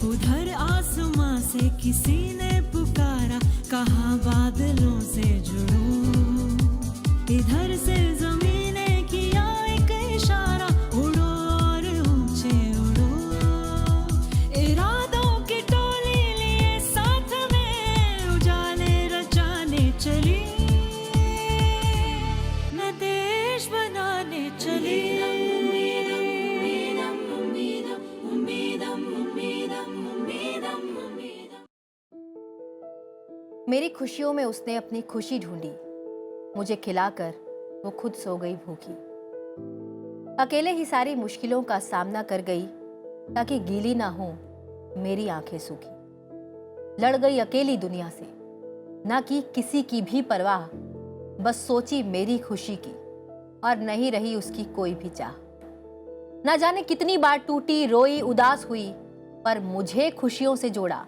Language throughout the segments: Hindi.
उधर आसमां से किसी ने पुकारा, कहा बादलों से जुड़ो। इधर से जमीन ने किया एक इशारा, उड़ो और ऊंचे उड़ो। इरादों की टोली लिए साथ में, उजाले रचाने चली, मैं देश बनाने चली। मेरी खुशियों में उसने अपनी खुशी ढूंढी, मुझे खिलाकर वो खुद सो गई भूखी। अकेले ही सारी मुश्किलों का सामना कर गई, ताकि गीली ना हो मेरी आंखें सूखी। लड़ गई अकेली दुनिया से, ना की किसी की भी परवाह, बस सोची मेरी खुशी की, और नहीं रही उसकी कोई भी चाह। ना जाने कितनी बार टूटी, रोई, उदास हुई, पर मुझे खुशियों से जोड़ा।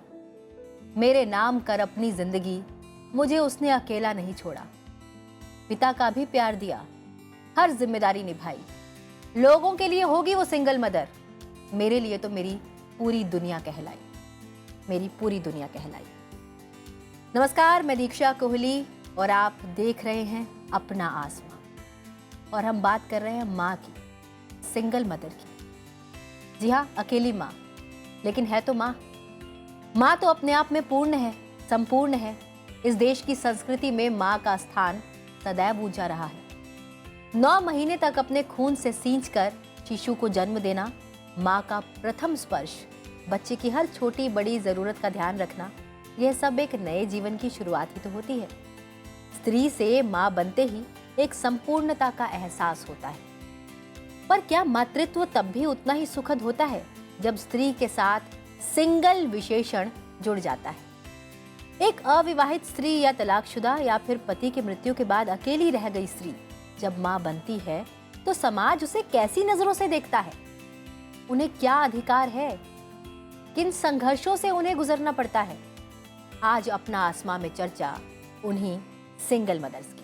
मेरे नाम कर अपनी जिंदगी, मुझे उसने अकेला नहीं छोड़ा। पिता का भी प्यार दिया, हर जिम्मेदारी निभाई। लोगों के लिए होगी वो सिंगल मदर, मेरे लिए तो मेरी पूरी दुनिया कहलाई, मेरी पूरी दुनिया कहलाई। नमस्कार, मैं दीक्षा कोहली और आप देख रहे हैं अपना आसमां। और हम बात कर रहे हैं माँ की, सिंगल मदर की। जी हाँ, अकेली माँ, लेकिन है तो माँ। माँ तो अपने आप में पूर्ण है, संपूर्ण है। इस देश की संस्कृति में माँ का स्थान सदैव ऊंचा रहा है। 9 महीने तक अपने खून से सींचकर शिशु को जन्म देना, माँ का प्रथम स्पर्श, बच्चे की हर छोटी बड़ी जरूरत का ध्यान रखना, यह सब एक नए जीवन की शुरुआत ही तो होती है। स्त्री से माँ बनते ही एक संपूर्णता का एहसास होता है। पर क्या मातृत्व तब भी उतना ही सुखद होता है जब स्त्री के साथ सिंगल विशेषण जुड़ जाता है? एक अविवाहित स्त्री या तलाकशुदा या फिर पति की मृत्यु के बाद अकेली रह गई स्त्री जब मां बनती है, तो समाज उसे कैसी नजरों से देखता है? उन्हें क्या अधिकार है? किन संघर्षों से उन्हें गुजरना पड़ता है? आज अपना आसमां में चर्चा उन्हीं सिंगल मदर्स की।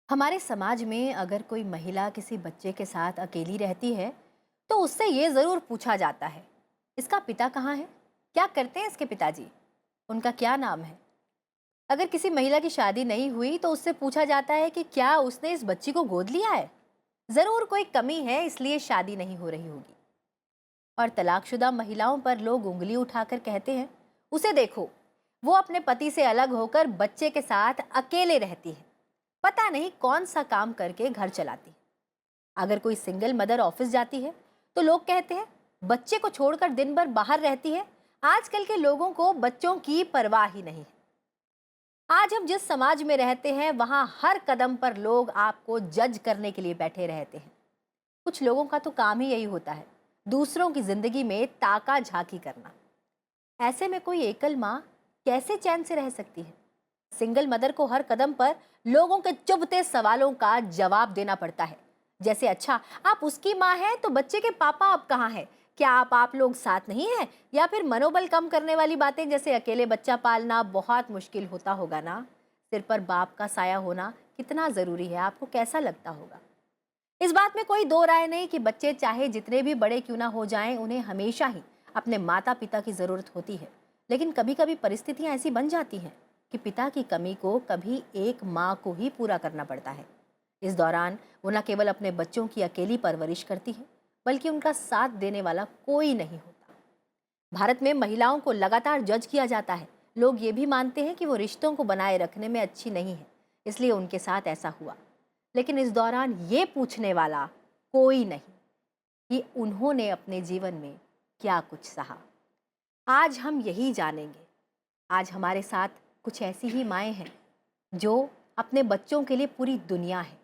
हमारे समाज में अगर कोई महिला किसी बच्चे के साथ अकेली रहती है, तो उससे ये जरूर पूछा जाता है, इसका पिता कहाँ है? क्या करते हैं इसके पिताजी? उनका क्या नाम है? अगर किसी महिला की शादी नहीं हुई तो उससे पूछा जाता है कि क्या उसने इस बच्ची को गोद लिया है? जरूर कोई कमी है, इसलिए शादी नहीं हो रही होगी। और तलाकशुदा महिलाओं पर लोग उंगली उठाकर कहते हैं, उसे देखो, वो अपने पति से अलग होकर बच्चे के साथ अकेले रहती है, पता नहीं कौन सा काम करके घर चलाती है। अगर कोई सिंगल मदर ऑफिस जाती है तो लोग कहते हैं, बच्चे को छोड़कर दिन भर बाहर रहती है। आजकल के लोगों को बच्चों की परवाह ही नहीं है। आज हम जिस समाज में रहते हैं, वहां हर कदम पर लोग आपको जज करने के लिए बैठे रहते हैं। कुछ लोगों का तो काम ही यही होता है, दूसरों की जिंदगी में ताका झांकी करना। ऐसे में कोई एकल माँ कैसे चैन से रह सकती है? सिंगल मदर को हर कदम पर लोगों के चुभते सवालों का जवाब देना पड़ता है, जैसे अच्छा, आप उसकी माँ हैं तो बच्चे के पापा अब कहाँ हैं? क्या आप लोग साथ नहीं हैं? या फिर मनोबल कम करने वाली बातें, जैसे अकेले बच्चा पालना बहुत मुश्किल होता होगा ना, सिर पर बाप का साया होना कितना जरूरी है, आपको कैसा लगता होगा? इस बात में कोई दो राय नहीं कि बच्चे चाहे जितने भी बड़े क्यों ना हो जाएं, उन्हें हमेशा ही अपने माता पिता की जरूरत होती है। लेकिन कभी कभी परिस्थितियां ऐसी बन जाती हैं कि पिता की कमी को कभी एक माँ को ही पूरा करना पड़ता है। इस दौरान वो न केवल अपने बच्चों की अकेली परवरिश करती है, बल्कि उनका साथ देने वाला कोई नहीं होता। भारत में महिलाओं को लगातार जज किया जाता है। लोग ये भी मानते हैं कि वो रिश्तों को बनाए रखने में अच्छी नहीं है, इसलिए उनके साथ ऐसा हुआ। लेकिन इस दौरान ये पूछने वाला कोई नहीं कि उन्होंने अपने जीवन में क्या कुछ सहा। आज हम यही जानेंगे। आज हमारे साथ कुछ ऐसी ही माएँ हैं जो अपने बच्चों के लिए पूरी दुनिया है।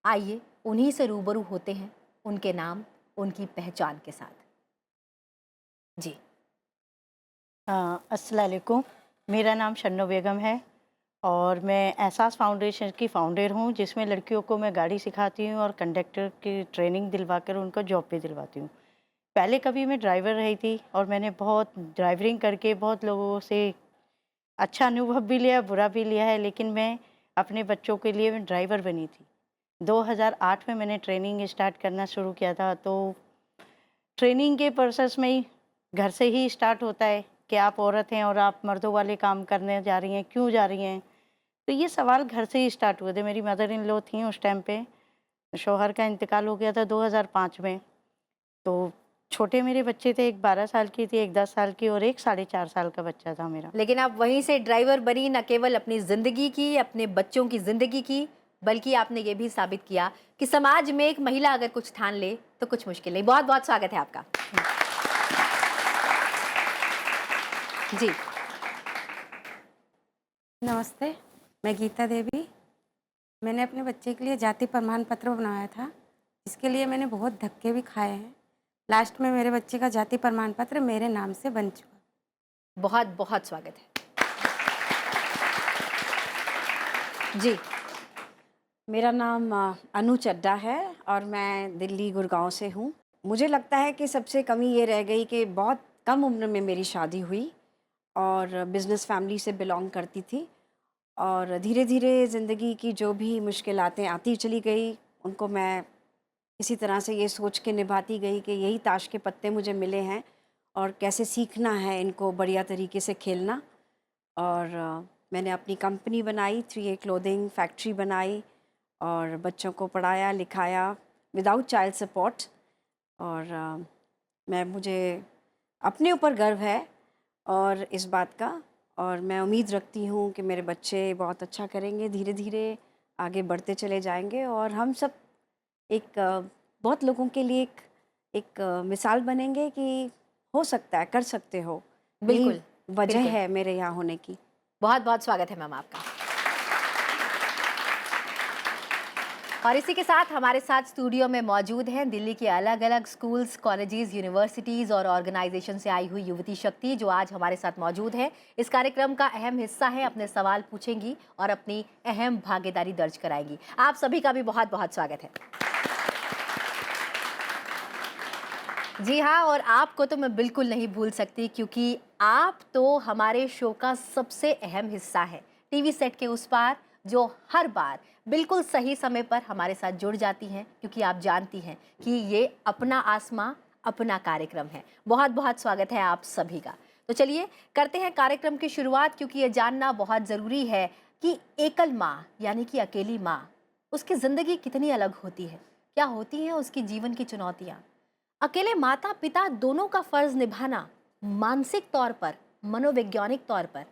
आइए उन्हीं से रूबरू होते हैं, उनके नाम, उनकी पहचान के साथ। जी, अस्सलाम वालेकुम। मेरा नाम शन्नो बेगम है और मैं एहसास फाउंडेशन की फाउंडर हूँ, जिसमें लड़कियों को मैं गाड़ी सिखाती हूँ और कंडक्टर की ट्रेनिंग दिलवाकर उनको जॉब पे दिलवाती हूँ। पहले कभी मैं ड्राइवर रही थी और मैंने बहुत ड्राइवरिंग करके बहुत लोगों से अच्छा अनुभव भी लिया, बुरा भी लिया है, लेकिन मैं अपने बच्चों के लिए मैं ड्राइवर बनी थी। 2008 में मैंने ट्रेनिंग स्टार्ट करना शुरू किया था, तो ट्रेनिंग के प्रोसेस में ही घर से ही स्टार्ट होता है कि आप औरत हैं और आप मर्दों वाले काम करने जा रही हैं, क्यों जा रही हैं? तो ये सवाल घर से ही स्टार्ट हुए थे। मेरी मदर इन लॉ थीं उस टाइम पे, शौहर का इंतकाल हो गया था 2005 में। तो छोटे मेरे बच्चे थे, एक 12 साल की थी, एक 10 साल की और एक 4.5 साल का बच्चा था मेरा। लेकिन आप वहीं से ड्राइवर बनी, न केवल अपनी ज़िंदगी की, अपने बच्चों की ज़िंदगी की, बल्कि आपने ये भी साबित किया कि समाज में एक महिला अगर कुछ ठान ले तो कुछ मुश्किल नहीं। बहुत बहुत स्वागत है आपका। जी। नमस्ते, मैं गीता देवी। मैंने अपने बच्चे के लिए जाति प्रमाण पत्र बनवाया था, जिसके लिए मैंने बहुत धक्के भी खाए हैं। लास्ट में मेरे बच्चे का जाति प्रमाण पत्र मेरे नाम से बन चुका। बहुत बहुत स्वागत है। जी। मेरा नाम अनु चड्डा है और मैं दिल्ली गुड़गांव से हूँ। मुझे लगता है कि सबसे कमी ये रह गई कि बहुत कम उम्र में मेरी शादी हुई और बिज़नेस फैमिली से बिलोंग करती थी और धीरे धीरे ज़िंदगी की जो भी मुश्किलातें आती चली गई उनको मैं इसी तरह से ये सोच के निभाती गई कि यही ताश के पत्ते मुझे मिले हैं और कैसे सीखना है इनको बढ़िया तरीके से खेलना। और मैंने अपनी कंपनी बनाई, 3A क्लोथिंग फैक्ट्री बनाई और बच्चों को पढ़ाया लिखाया विदाउट चाइल्ड सपोर्ट। और मुझे अपने ऊपर गर्व है और इस बात का, और मैं उम्मीद रखती हूँ कि मेरे बच्चे बहुत अच्छा करेंगे, धीरे धीरे आगे बढ़ते चले जाएंगे और हम सब एक बहुत लोगों के लिए एक मिसाल बनेंगे कि हो सकता है, कर सकते हो। बिल्कुल, यही वजह बिल्कुल। है मेरे यहाँ होने की। बहुत बहुत स्वागत है मैम आपका। और इसी के साथ हमारे साथ स्टूडियो में मौजूद हैं दिल्ली के अलग अलग स्कूल्स, कॉलेजेस, यूनिवर्सिटीज़ और ऑर्गेनाइजेशन से आई हुई युवती शक्ति, जो आज हमारे साथ मौजूद है। इस कार्यक्रम का अहम हिस्सा है, अपने सवाल पूछेंगी और अपनी अहम भागीदारी दर्ज कराएंगी। आप सभी का भी बहुत बहुत स्वागत है। जी हाँ, और आपको तो मैं बिल्कुल नहीं भूल सकती, क्योंकि आप तो हमारे शो का सबसे अहम हिस्सा है। टीवी सेट के उस पार, जो हर बार बिल्कुल सही समय पर हमारे साथ जुड़ जाती हैं, क्योंकि आप जानती हैं कि ये अपना आसमां अपना कार्यक्रम है। बहुत बहुत स्वागत है आप सभी का। तो चलिए करते हैं कार्यक्रम की शुरुआत, क्योंकि ये जानना बहुत ज़रूरी है कि एकल माँ यानी कि अकेली माँ, उसकी ज़िंदगी कितनी अलग होती है, क्या होती हैं उसकी जीवन की चुनौतियाँ। अकेले माता पिता दोनों का फर्ज निभाना मानसिक तौर पर, मनोवैज्ञानिक तौर पर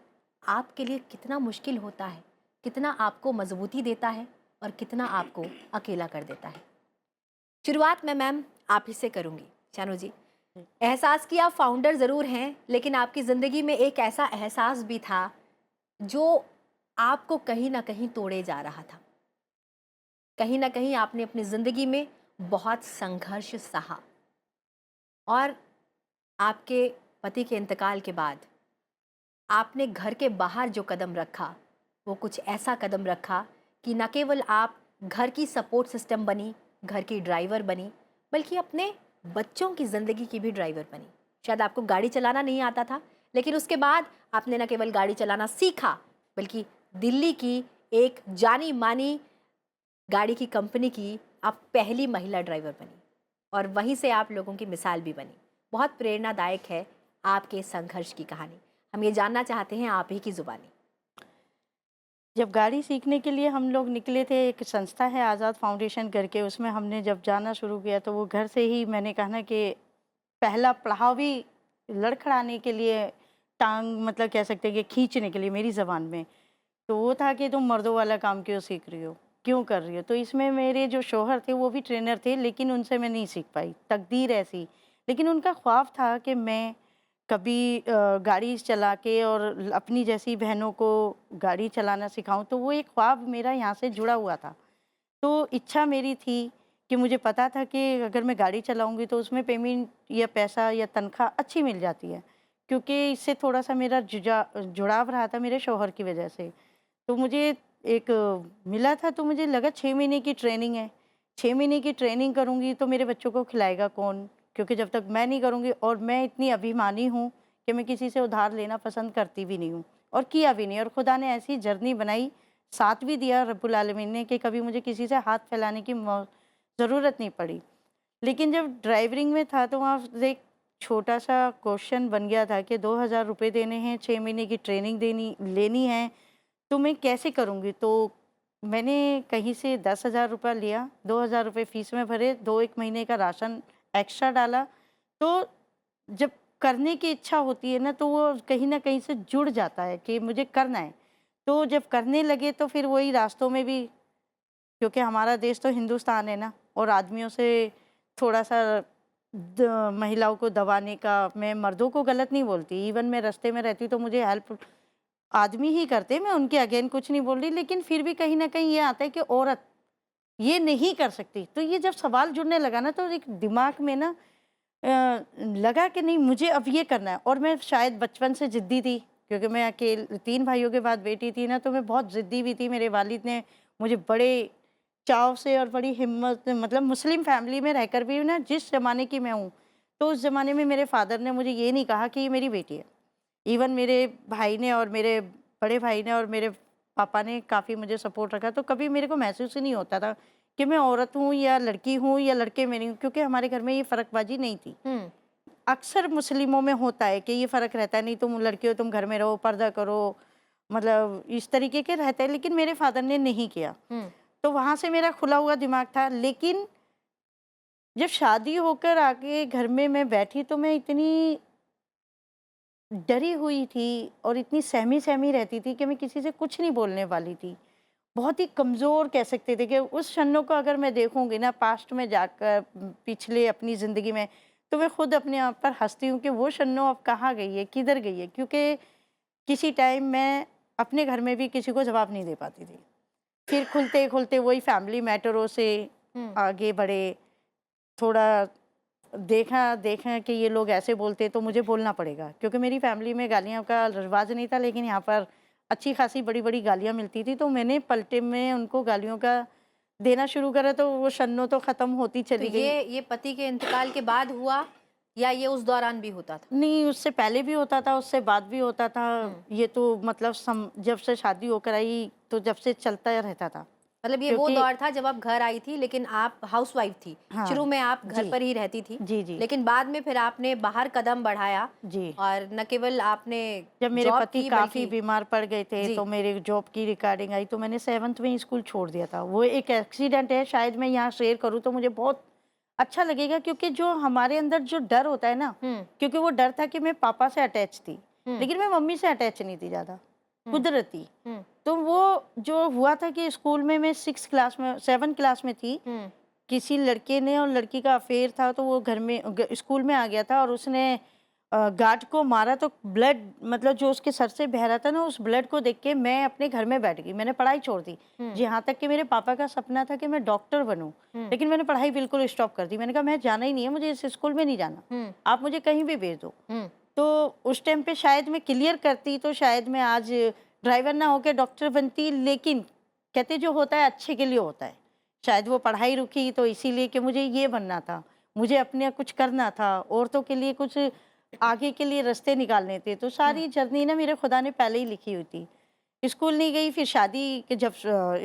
आपके लिए कितना मुश्किल होता है, कितना आपको मजबूती देता है और कितना आपको अकेला कर देता है। शुरुआत में मैम आप ही से करूँगी। शानू जी, एहसास की आप फाउंडर ज़रूर हैं, लेकिन आपकी ज़िंदगी में एक ऐसा एहसास भी था जो आपको कहीं ना कहीं तोड़े जा रहा था। कहीं ना कहीं आपने अपनी ज़िंदगी में बहुत संघर्ष सहा और आपके पति के इंतकाल के बाद आपने घर के बाहर जो कदम रखा, वो कुछ ऐसा कदम रखा कि न केवल आप घर की सपोर्ट सिस्टम बनी, घर की ड्राइवर बनी, बल्कि अपने बच्चों की ज़िंदगी की भी ड्राइवर बनी। शायद आपको गाड़ी चलाना नहीं आता था, लेकिन उसके बाद आपने न केवल गाड़ी चलाना सीखा, बल्कि दिल्ली की एक जानी मानी गाड़ी की कंपनी की आप पहली महिला ड्राइवर बनी और वहीं से आप लोगों की मिसाल भी बनी। बहुत प्रेरणादायक है आपके संघर्ष की कहानी। हम ये जानना चाहते हैं आप ही की ज़ुबानी। जब गाड़ी सीखने के लिए हम लोग निकले थे, एक संस्था है आज़ाद फाउंडेशन करके, उसमें हमने जब जाना शुरू किया तो वो घर से ही मैंने कहा ना कि पहला पड़ाव भी लड़खड़ाने के लिए, टांग मतलब कह सकते हैं कि खींचने के लिए मेरी ज़बान में, तो वो था कि तुम मर्दों वाला काम क्यों सीख रही हो, क्यों कर रही हो। तो इसमें मेरे जो शौहर थे वो भी ट्रेनर थे, लेकिन उनसे मैं नहीं सीख पाई, तकदीर ऐसी। लेकिन उनका ख्वाब था कि मैं कभी गाड़ी चला के और अपनी जैसी बहनों को गाड़ी चलाना सिखाऊं, तो वो एक ख्वाब मेरा यहाँ से जुड़ा हुआ था। तो इच्छा मेरी थी कि मुझे पता था कि अगर मैं गाड़ी चलाऊंगी तो उसमें पेमेंट या पैसा या तनख्वाह अच्छी मिल जाती है, क्योंकि इससे थोड़ा सा मेरा जुड़ाव रहा था मेरे शौहर की वजह से। तो मुझे एक मिला था, तो मुझे लगा 6 महीने की ट्रेनिंग है, 6 महीने की ट्रेनिंग करूँगी तो मेरे बच्चों को खिलाएगा कौन? क्योंकि जब तक मैं नहीं करूँगी, और मैं इतनी अभिमानी हूँ कि मैं किसी से उधार लेना पसंद करती भी नहीं हूँ और किया भी नहीं, और खुदा ने ऐसी जर्नी बनाई, साथ भी दिया रब्बुल आलमीन ने कि कभी मुझे किसी से हाथ फैलाने की ज़रूरत नहीं पड़ी। लेकिन जब ड्राइवरिंग में था तो वहाँ से एक छोटा-सा क्वेश्चन बन गया था कि 2000 रुपए देने हैं, 6 महीने की ट्रेनिंग लेनी है, तो मैं कैसे करूँगी? तो मैंने कहीं से 10,000 रुपया लिया, 2000 रुपए फ़ीस में भरे, 2-1 महीने का राशन एक्स्ट्रा डाला। तो जब करने की इच्छा होती है ना, तो वो कहीं न कहीं से जुड़ जाता है कि मुझे करना है। तो जब करने लगे तो फिर वही रास्तों में भी, क्योंकि हमारा देश तो हिंदुस्तान है ना, और आदमियों से थोड़ा-सा महिलाओं को दबाने का, मैं मर्दों को गलत नहीं बोलती, इवन मैं रास्ते में रहती हूँ तो मुझे हेल्प आदमी ही करते हैं, मैं उनके अगेन कुछ नहीं बोल रही, लेकिन फिर भी कहीं न कहीं ये आता है कि औरत ये नहीं कर सकती। तो ये जब सवाल जुड़ने लगा ना, तो एक दिमाग में ना लगा कि नहीं, मुझे अब ये करना है। और मैं शायद बचपन से ज़िद्दी थी, क्योंकि मैं 3 भाइयों के बाद बेटी थी ना, तो मैं बहुत ज़िद्दी भी थी। मेरे वालिद ने मुझे बड़े चाव से और बड़ी हिम्मत, मतलब मुस्लिम फैमिली में रहकर भी ना, जिस ज़माने की मैं हूँ, तो उस ज़माने में मेरे फादर ने मुझे ये नहीं कहा कि ये मेरी बेटी है। इवन मेरे भाई ने और मेरे बड़े भाई ने और मेरे पापा ने काफ़ी मुझे सपोर्ट रखा, तो कभी मेरे को महसूस ही नहीं होता था कि मैं औरत हूँ या लड़की हूँ या लड़के में नहीं हूँ, क्योंकि हमारे घर में ये फ़र्कबाजी नहीं थी। अक्सर मुस्लिमों में होता है कि ये फ़र्क रहता है, नहीं तुम लड़की हो, तुम घर में रहो, पर्दा करो, मतलब इस तरीके के रहते हैं, लेकिन मेरे फादर ने नहीं किया। तो वहाँ से मेरा खुला हुआ दिमाग था। लेकिन जब शादी होकर आके घर में मैं बैठी, तो मैं इतनी डरी हुई थी और इतनी सहमी-सहमी रहती थी कि मैं किसी से कुछ नहीं बोलने वाली थी। बहुत ही कमज़ोर कह सकते थे कि उस क्षणों को अगर मैं देखूँगी ना पास्ट में जाकर, पिछले अपनी ज़िंदगी में, तो मैं खुद अपने आप पर हँसती हूँ कि वो क्षणों अब कहाँ गई है, किधर गई है? क्योंकि किसी टाइम मैं अपने घर में भी किसी को जवाब नहीं दे पाती थी। फिर खुलते-खुलते वही फैमिली मैटरों से आगे बढ़े, थोड़ा देखा कि ये लोग ऐसे बोलते तो मुझे बोलना पड़ेगा, क्योंकि मेरी फैमिली में गालियों का रिवाज नहीं था, लेकिन यहाँ पर अच्छी खासी बड़ी-बड़ी गालियाँ मिलती थी, तो मैंने पलटे में उनको गालियों का देना शुरू करा, तो वो शन्नो तो ख़त्म होती तो चली गई। ये पति के इंतकाल के बाद हुआ या ये उस दौरान भी होता था? नहीं, उससे पहले भी होता था, उससे बाद भी होता था। ये तो मतलब जब से शादी होकर आई, तो जब से चलता रहता था। मतलब ये वो क्योंकि दौर था जब आप घर आई थी, लेकिन आप हाउसवाइफ थी। हाँ, शुरू में आप घर जी। पर ही रहती थी, जी, जी। लेकिन बाद में फिर आपने बाहर कदम बढ़ाया, जी। और न केवल आपने जब मेरे जॉब पति की, काफ़ी बल्कि बीमार पड़ गए थे, जी। तो मेरे जॉब की रिगार्डिंग आई, तो मैंने 7th में ही स्कूल छोड़ दिया था। वो एक एक्सीडेंट है, शायद मैं यहाँ शेयर करूँ तो मुझे बहुत अच्छा लगेगा, क्योंकि जो हमारे अंदर जो डर होता है ना, क्योंकि वो डर था कि मैं पापा से अटैच थी, लेकिन मैं मम्मी से अटैच नहीं थी ज़्यादा, कुदरती। तो वो जो हुआ था कि स्कूल में मैं 7 क्लास में थी, किसी लड़के ने और लड़की का अफेयर था, तो वो घर में स्कूल में आ गया था, और उसने गार्ड को मारा, तो ब्लड, मतलब जो उसके सर से बह रहा था ना, उस ब्लड को देख के मैं अपने घर में बैठ गई, मैंने पढ़ाई छोड़ दी। जी, यहाँ तक कि मेरे पापा का सपना था कि मैं डॉक्टर बनूं, लेकिन मैंने पढ़ाई बिल्कुल स्टॉप कर दी। मैंने कहा मैं जाना ही नहीं है, मुझे इस स्कूल में नहीं जाना, आप मुझे कहीं भी भेज दो। तो उस टाइम पे शायद मैं क्लियर करती, तो शायद मैं आज ड्राइवर ना होकर डॉक्टर बनती, लेकिन कहते जो होता है अच्छे के लिए होता है। शायद वो पढ़ाई रुकी तो इसीलिए कि मुझे ये बनना था, मुझे अपने कुछ करना था, औरतों के लिए कुछ आगे के लिए रास्ते निकालने थे। तो सारी जर्नी ना मेरे खुदा ने पहले ही लिखी हुई थी। स्कूल नहीं गई, फिर शादी के जब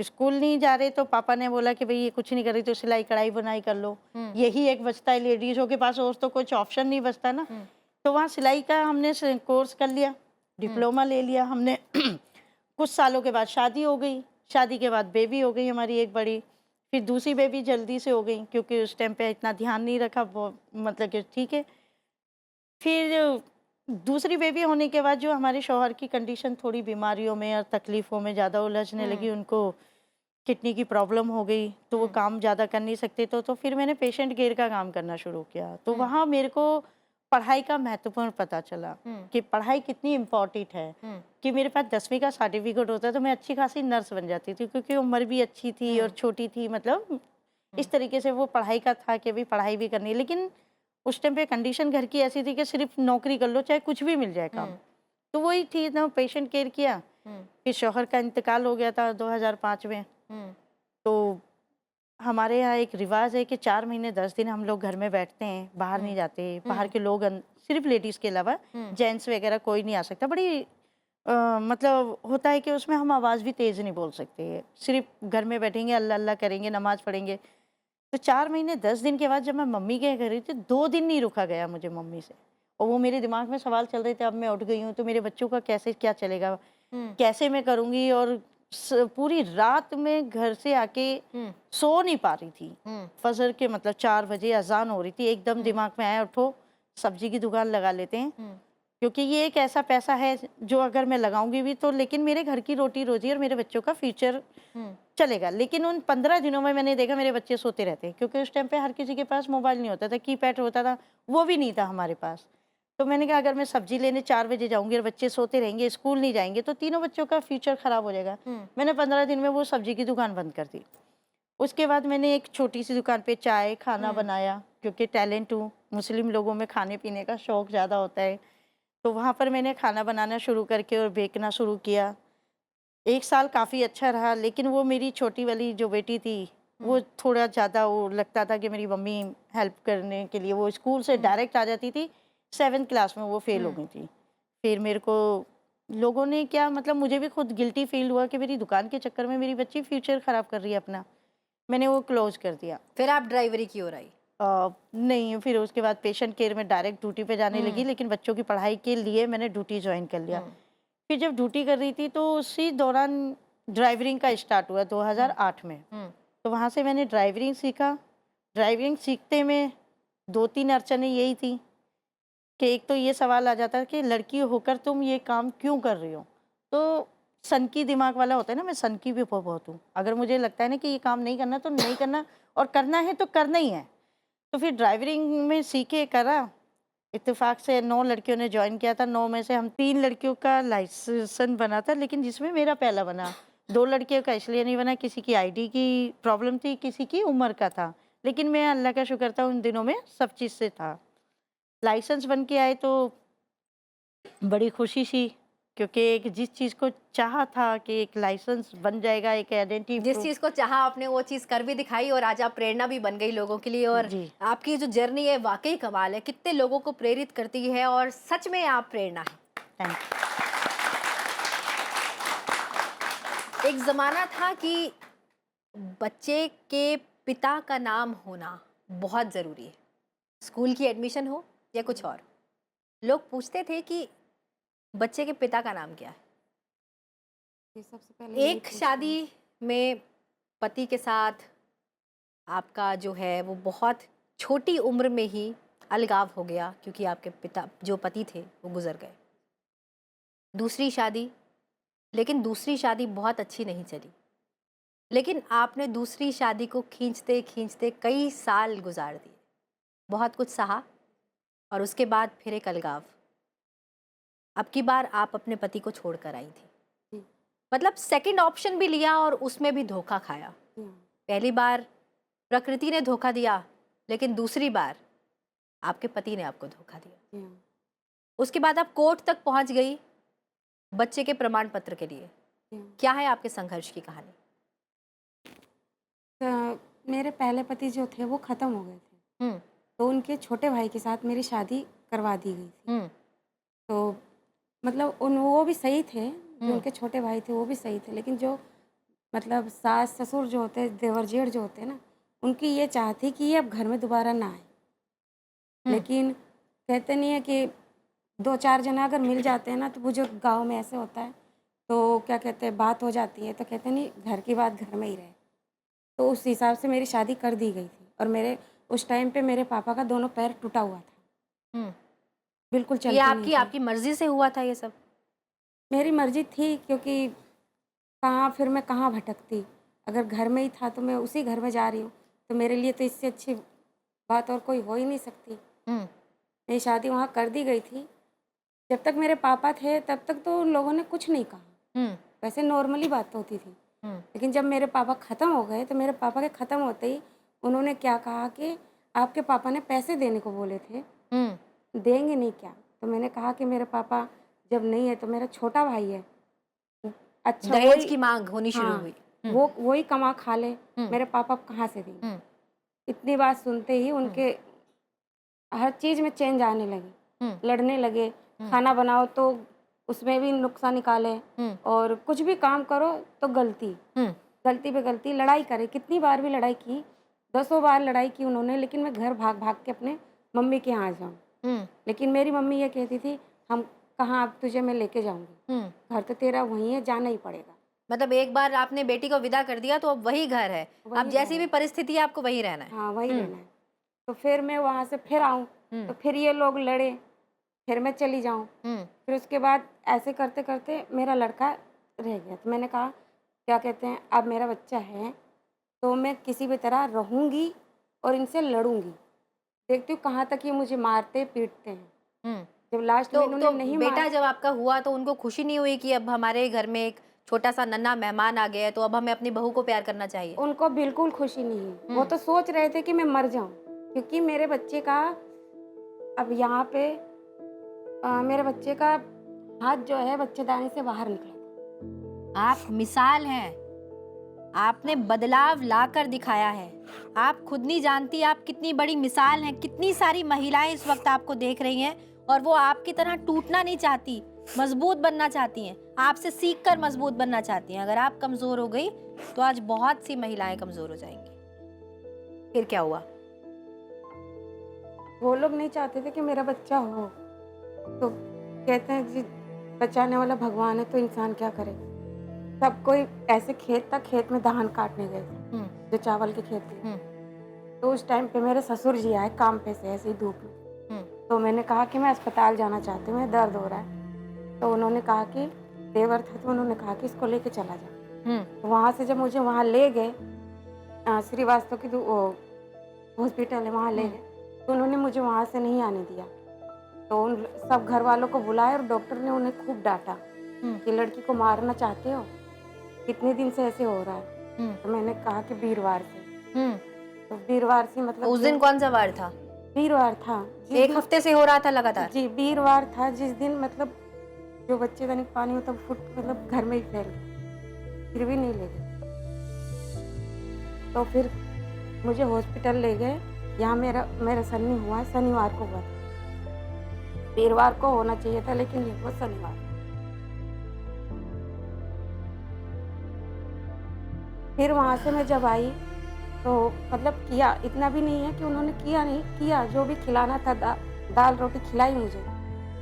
स्कूल नहीं जा रहे, तो पापा ने बोला कि भाई ये कुछ नहीं कर रही तो सिलाई कढ़ाई बुनाई कर लो, यही एक बचता है लेडीज़ों के पास, और तो कुछ ऑप्शन नहीं बचता ना। तो वहाँ सिलाई का हमने कोर्स कर लिया, डिप्लोमा ले लिया हमने। कुछ सालों के बाद शादी हो गई, शादी के बाद बेबी हो गई हमारी एक बड़ी, फिर दूसरी बेबी जल्दी से हो गई, क्योंकि उस टाइम पे इतना ध्यान नहीं रखा, मतलब कि ठीक है। फिर दूसरी बेबी होने के बाद जो हमारे शौहर की कंडीशन थोड़ी बीमारियों में और तकलीफ़ों में ज़्यादा उलझने लगी, उनको किडनी की प्रॉब्लम हो गई, तो वो काम ज़्यादा कर नहीं सकते, तो फिर मैंने पेशेंट केयर का काम करना शुरू किया। तो वहाँ मेरे को पढ़ाई का महत्वपूर्ण पता चला कि पढ़ाई कितनी इम्पोर्टेंट है, कि मेरे पास 10वीं का सर्टिफिकेट होता तो मैं अच्छी खासी नर्स बन जाती थी, क्योंकि उम्र भी अच्छी थी और छोटी थी, मतलब इस तरीके से वो पढ़ाई का था कि भाई पढ़ाई भी करनी है। लेकिन उस टाइम पे कंडीशन घर की ऐसी थी कि सिर्फ नौकरी कर लो, चाहे कुछ भी मिल जाए काम। तो वही थी ना, पेशेंट केयर किया, फिर शौहर का इंतकाल हो गया था 2005 में। तो हमारे यहाँ एक रिवाज है कि 4 महीने 10 दिन हम लोग घर में बैठते हैं, बाहर नहीं जाते। बाहर के लोग सिर्फ लेडीज़ के अलावा जेंट्स वगैरह कोई नहीं आ सकता। बड़ी मतलब होता है कि उसमें हम आवाज़ भी तेज़ नहीं बोल सकते, सिर्फ घर में बैठेंगे, अल्लाह अल्लाह करेंगे, नमाज़ पढ़ेंगे। तो 4 महीने 10 दिन के बाद जब मैं मम्मी के घर गई थी, 2 दिन नहीं रुका गया मुझे मम्मी से। और वो मेरे दिमाग में सवाल चल रहे थे, अब मैं उठ गई हूँ तो मेरे बच्चों का कैसे क्या चलेगा, कैसे मैं करूँगी। और पूरी रात में घर से आके सो नहीं पा रही थी। फजर के मतलब 4 बजे अजान हो रही थी, एकदम दिमाग में आया उठो सब्जी की दुकान लगा लेते हैं, क्योंकि ये एक ऐसा पैसा है जो अगर मैं लगाऊंगी भी तो लेकिन मेरे घर की रोटी रोजी और मेरे बच्चों का फ्यूचर चलेगा। लेकिन उन 15 दिनों में मैंने देखा मेरे बच्चे सोते रहते हैं, क्योंकि उस टाइम पे हर किसी के पास मोबाइल नहीं होता था, कीपैड होता था, वो भी नहीं था हमारे पास। तो मैंने कहा अगर मैं सब्जी लेने 4 बजे जाऊंगी और बच्चे सोते रहेंगे, स्कूल नहीं जाएंगे, तो तीनों बच्चों का फ्यूचर खराब हो जाएगा। मैंने 15 दिन में वो सब्जी की दुकान बंद कर दी। उसके बाद मैंने एक छोटी सी दुकान पे चाय खाना बनाया, क्योंकि टैलेंट हूँ, मुस्लिम लोगों में खाने पीने का शौक ज़्यादा होता है। तो वहाँ पर मैंने खाना बनाना शुरू करके और बेचना शुरू किया। 1 साल काफ़ी अच्छा रहा, लेकिन वो मेरी छोटी वाली जो बेटी थी वो थोड़ा ज़्यादा वो लगता था कि मेरी मम्मी हेल्प करने के लिए, वो स्कूल से डायरेक्ट आ जाती थी, 7th क्लास में वो फेल हो गई थी। फिर मेरे को लोगों ने क्या मतलब मुझे भी खुद गिल्टी फील हुआ कि मेरी दुकान के चक्कर में मेरी बच्ची फ्यूचर ख़राब कर रही है अपना। मैंने वो क्लोज कर दिया। फिर आप ड्राइवरी की ओर आई? नहीं, फिर उसके बाद पेशेंट केयर में डायरेक्ट ड्यूटी पे जाने लगी, लेकिन बच्चों की पढ़ाई के लिए मैंने ड्यूटी ज्वाइन कर लिया। फिर जब ड्यूटी कर रही थी तो उसी दौरान ड्राइवरिंग का स्टार्ट हुआ 2008 में। तो वहाँ से मैंने ड्राइवरिंग सीखा। ड्राइवरिंग सीखते में 2-3 अड़चनें यही थी कि एक तो ये सवाल आ जाता है कि लड़की होकर तुम ये काम क्यों कर रही हो। तो सनकी दिमाग वाला होता है ना, मैं सनकी भी बहुत हूँ। अगर मुझे लगता है ना कि ये काम नहीं करना तो नहीं करना, और करना है तो करना ही है। तो फिर ड्राइवरिंग में सीखे करा, इत्तेफाक से 9 लड़कियों ने ज्वाइन किया था। 9 में से हम 3 लड़कियों का लाइसेंस बना था, लेकिन जिसमें मेरा पहला बना। 2 लड़कियों का इसलिए नहीं बना, किसी की आईडी की प्रॉब्लम थी, किसी की उम्र का था, लेकिन मैं अल्लाह का शुक्र था उन दिनों में सब चीज़ से था। लाइसेंस बन के आए तो बड़ी खुशी सी, क्योंकि एक जिस चीज़ को चाहा था कि एक लाइसेंस बन जाएगा, एक आइडेंटिटी, जिस चीज़ को चाहा आपने वो चीज़ कर भी दिखाई, और आज आप प्रेरणा भी बन गई लोगों के लिए। और जी। आपकी जो जर्नी है वाकई कमाल है, कितने लोगों को प्रेरित करती है, और सच में आप प्रेरणा है। Thank you. एक ज़माना था कि बच्चे के पिता का नाम होना बहुत ज़रूरी है, स्कूल की एडमिशन हो या कुछ और। लोग पूछते थे कि बच्चे के पिता का नाम क्या है। ये सबसे पहले यही एक पूछना शादी में पति के साथ आपका जो है वो बहुत छोटी उम्र में ही अलगाव हो गया, क्योंकि आपके पिता जो पति थे वो गुजर गए। दूसरी शादी, लेकिन दूसरी शादी बहुत अच्छी नहीं चली, लेकिन आपने दूसरी शादी को खींचते खींचते कई साल गुजार दिए, बहुत कुछ सहा, और उसके बाद फिर एक अलगाव। अब की बार आप अपने पति को छोड़कर आई थी, जी। मतलब सेकंड ऑप्शन भी लिया और उसमें भी धोखा खाया। जी। पहली बार प्रकृति ने धोखा दिया, लेकिन दूसरी बार आपके पति ने आपको धोखा दिया। जी। उसके बाद आप कोर्ट तक पहुंच गई बच्चे के प्रमाण पत्र के लिए। जी। क्या है आपके संघर्ष की कहानी? तो मेरे पहले पति जो थे वो ख़त्म हो गए थे, हम्म तो उनके छोटे भाई के साथ मेरी शादी करवा दी गई थी। हम्म तो मतलब वो भी सही थे, जो उनके छोटे भाई थे वो भी सही थे, लेकिन जो मतलब सास ससुर जो होते हैं, देवर जेठ जो होते हैं ना, उनकी ये चाह थी कि ये अब घर में दोबारा ना आए। लेकिन कहते नहीं है कि 2-4 जना अगर मिल जाते हैं ना, तो वो जो गाँव में ऐसे होता है, तो क्या कहते हैं बात हो जाती है, तो कहते नहीं घर की बात घर में ही रहे। तो उस हिसाब से मेरी शादी कर दी गई थी। और मेरे उस टाइम पे मेरे पापा का दोनों पैर टूटा हुआ था, हम्म बिल्कुल ये चलते नहीं आपकी थे। आपकी मर्जी से हुआ था ये सब? मेरी मर्जी थी, क्योंकि कहाँ फिर मैं कहाँ भटकती। अगर घर में ही था तो मैं उसी घर में जा रही हूँ, तो मेरे लिए तो इससे अच्छी बात और कोई हो ही नहीं सकती। मेरी शादी वहाँ कर दी गई थी। जब तक मेरे पापा थे तब तक तो उन लोगों ने कुछ नहीं कहा, वैसे नॉर्मली बात होती थी। लेकिन जब मेरे पापा ख़त्म हो गए, तो मेरे पापा के ख़त्म होते ही उन्होंने क्या कहा कि आपके पापा ने पैसे देने को बोले थे, देंगे नहीं क्या? तो मैंने कहा कि मेरे पापा जब नहीं है तो मेरा छोटा भाई है, अच्छा दहेज वही- की मांग होनी शुरू हाँ, हुई। वो वही कमा खा ले, हम्म। मेरे पापा कहाँ से देंगे। हम्म। इतनी बात सुनते ही उनके हर चीज़ में चेंज आने लगे, हम्म। लड़ने लगे। खाना बनाओ तो उसमें भी नुक्सा निकाले, हम्म। और कुछ भी काम करो तो गलती हम्म। गलती पे गलती। लड़ाई करे, कितनी बार भी लड़ाई की, 10 बार लड़ाई की उन्होंने, लेकिन मैं घर भाग भाग के अपने मम्मी के यहाँ आ जाऊँ। हम्म। लेकिन मेरी मम्मी ये कहती थी, हम कहाँ, अब तुझे मैं लेके जाऊँगी, हम्म। घर तो तेरा वहीं है, जाना ही पड़ेगा। मतलब एक बार आपने बेटी को विदा कर दिया तो अब वही घर है, वही अब जैसी घर भी है। परिस्थिति है आपको वही रहना है। हाँ, वही रहना है। तो फिर मैं वहाँ से फिर आऊँ, तो फिर ये लोग लड़े, फिर मैं चली जाऊँ। फिर उसके बाद ऐसे करते करते मेरा लड़का रह गया। तो मैंने कहा, क्या कहते हैं, अब मेरा बच्चा है तो मैं किसी भी तरह रहूँगी और इनसे लड़ूंगी। देखती हूँ कहाँ तक ये मुझे मारते पीटते हैं। जब लास्ट में इन्होंने नहीं बेटा मारा, जब आपका हुआ तो उनको खुशी नहीं हुई कि अब हमारे घर में एक छोटा सा नन्हा मेहमान आ गया है तो अब हमें अपनी बहू को प्यार करना चाहिए? उनको बिल्कुल खुशी नहीं है। वो तो सोच रहे थे कि मैं मर जाऊं, क्योंकि मेरे बच्चे का अब यहाँ पे मेरे बच्चे का हाथ जो है बच्चेदानी से बाहर निकला था। आप मिसाल हैं, आपने बदलाव लाकर दिखाया है। आप खुद नहीं जानती आप कितनी बड़ी मिसाल हैं। कितनी सारी महिलाएं इस वक्त आपको देख रही हैं और वो आपकी तरह टूटना नहीं चाहती, मजबूत बनना चाहती हैं, आपसे सीखकर मजबूत बनना चाहती हैं। अगर आप कमजोर हो गई तो आज बहुत सी महिलाएं कमजोर हो जाएंगी। फिर क्या हुआ? वो लोग नहीं चाहते थे कि मेरा बच्चा हो, तो कहते हैं जी बचाने वाला भगवान है तो इंसान क्या करे। सब कोई ऐसे खेत तक, खेत में धान काटने गए थे, जो चावल के खेत थे। तो उस टाइम पे मेरे ससुर जी आए काम पे से, ऐसे ही धूप में। तो मैंने कहा कि मैं अस्पताल जाना चाहती हूँ, दर्द हो रहा है। तो उन्होंने कहा कि देवर था, तो उन्होंने कहा कि इसको लेके चला जा। तो वहाँ से जब मुझे वहाँ ले गए, श्रीवास्तव की हॉस्पिटल है, वहाँ ले गए, तो उन्होंने मुझे वहाँ से नहीं आने दिया। तो उन सब घर वालों को बुलाया और डॉक्टर ने उन्हें खूब डांटा कि लड़की को मारना चाहते हो, कितने दिन से ऐसे हो रहा है। तो मैंने कहा कि वीरवार से। तो वीरवार से मतलब उस दिन कौन सा वार था? वीरवार था। एक हफ्ते से हो रहा था लगातार? जी, वीरवार था, जिस दिन मतलब जो बच्चे का पानी होता फुट मतलब घर में ही फैल गया, फिर भी नहीं ले गए। तो फिर मुझे हॉस्पिटल ले गए। यहाँ मेरा सन्नी हुआ, शनिवार को हुआ था। वीरवार को होना चाहिए था, लेकिन ये हुआ शनिवार। फिर वहाँ से मैं जब आई तो मतलब किया, इतना भी नहीं है कि उन्होंने किया, जो भी खिलाना था दाल रोटी खिलाई मुझे।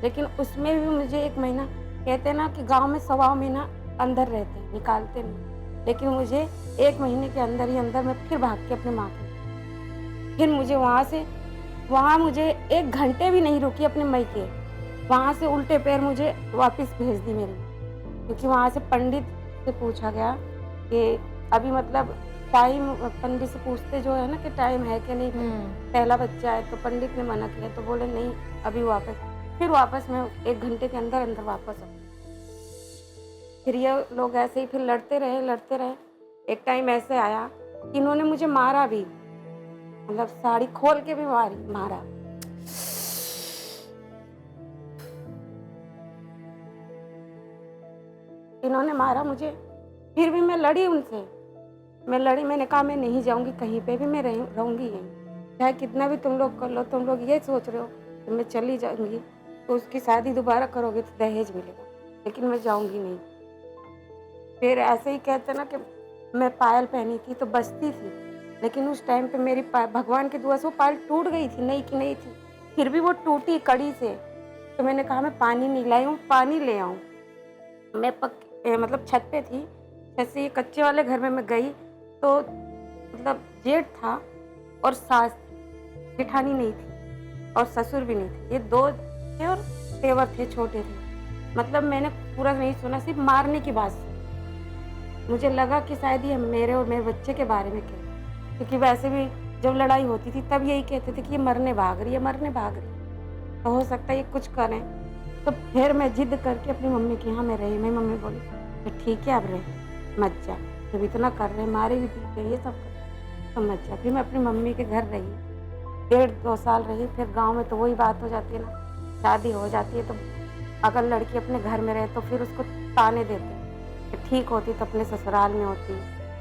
लेकिन उसमें भी मुझे 1 महीना, कहते हैं ना कि गांव में 1.25 महीना अंदर रहते हैं, निकालते नहीं। लेकिन मुझे 1 महीने के अंदर ही अंदर मैं फिर भाग के अपने माँ के, फिर मुझे वहाँ मुझे 1 घंटे भी नहीं रुकी अपने मई के। वहाँ से उल्टे पैर मुझे वापस भेज दी मेरी, क्योंकि वहाँ से पंडित से पूछा गया कि अभी मतलब टाइम, पंडित से पूछते जो है ना कि टाइम है कि नहीं, पहला बच्चा है। तो पंडित ने मना किया, तो बोले नहीं अभी वापस मैं 1 घंटे के अंदर अंदर वापस आऊँ। फिर ये लोग ऐसे ही फिर लड़ते रहे। एक टाइम ऐसे आया कि इन्होंने मुझे मारा भी, मतलब साड़ी खोल के भी मारा। इन्होंने मारा मुझे, फिर भी मैं लड़ी उनसे। मैंने कहा मैं नहीं जाऊंगी कहीं पे भी, मैं रहूंगी यहीं, चाहे कितना भी तुम लोग कर लो। तुम लोग ये सोच रहे हो कि मैं चली जाऊंगी तो उसकी शादी दोबारा करोगे तो दहेज मिलेगा, लेकिन मैं जाऊंगी नहीं। फिर ऐसे ही कहते ना कि मैं पायल पहनी थी तो बचती थी, लेकिन उस टाइम पे मेरी भगवान की दुआ से वो पायल टूट गई थी, नहीं कि नहीं थी, फिर भी वो टूटी कड़ी से। तो मैंने कहा मैं पानी नहीं लाई हूँ, पानी ले आऊँ। मैं मतलब छत पे थी, छत से ये कच्चे वाले घर में मैं गई तो मतलब जेठ था और सास थी, जेठानी नहीं थी और ससुर भी नहीं थे, ये 2 थे और देवर थे, छोटे थे। मतलब मैंने पूरा नहीं सुना, सिर्फ मारने की बात सुनी। मुझे लगा कि शायद ये मेरे और मेरे बच्चे के बारे में कहे, क्योंकि वैसे भी जब लड़ाई होती थी तब यही कहते थे कि ये मरने भाग रही है, तो हो सकता है ये कुछ करें। तो फिर मैं जिद करके अपनी मम्मी के यहाँ में रही। मेरी मम्मी बोली तो ठीक है अब रहे, मत जा, जब इतना कर रहे, मारे भी पीटे ये सब कर, तो मत जा। फिर मैं अपनी मम्मी के घर रही, 1.5-2 साल रही। फिर गांव में तो वही बात हो जाती है ना, शादी हो जाती है तो अगर लड़की अपने घर में रहे तो फिर उसको ताने देते हैं कि ठीक होती तो अपने ससुराल में होती,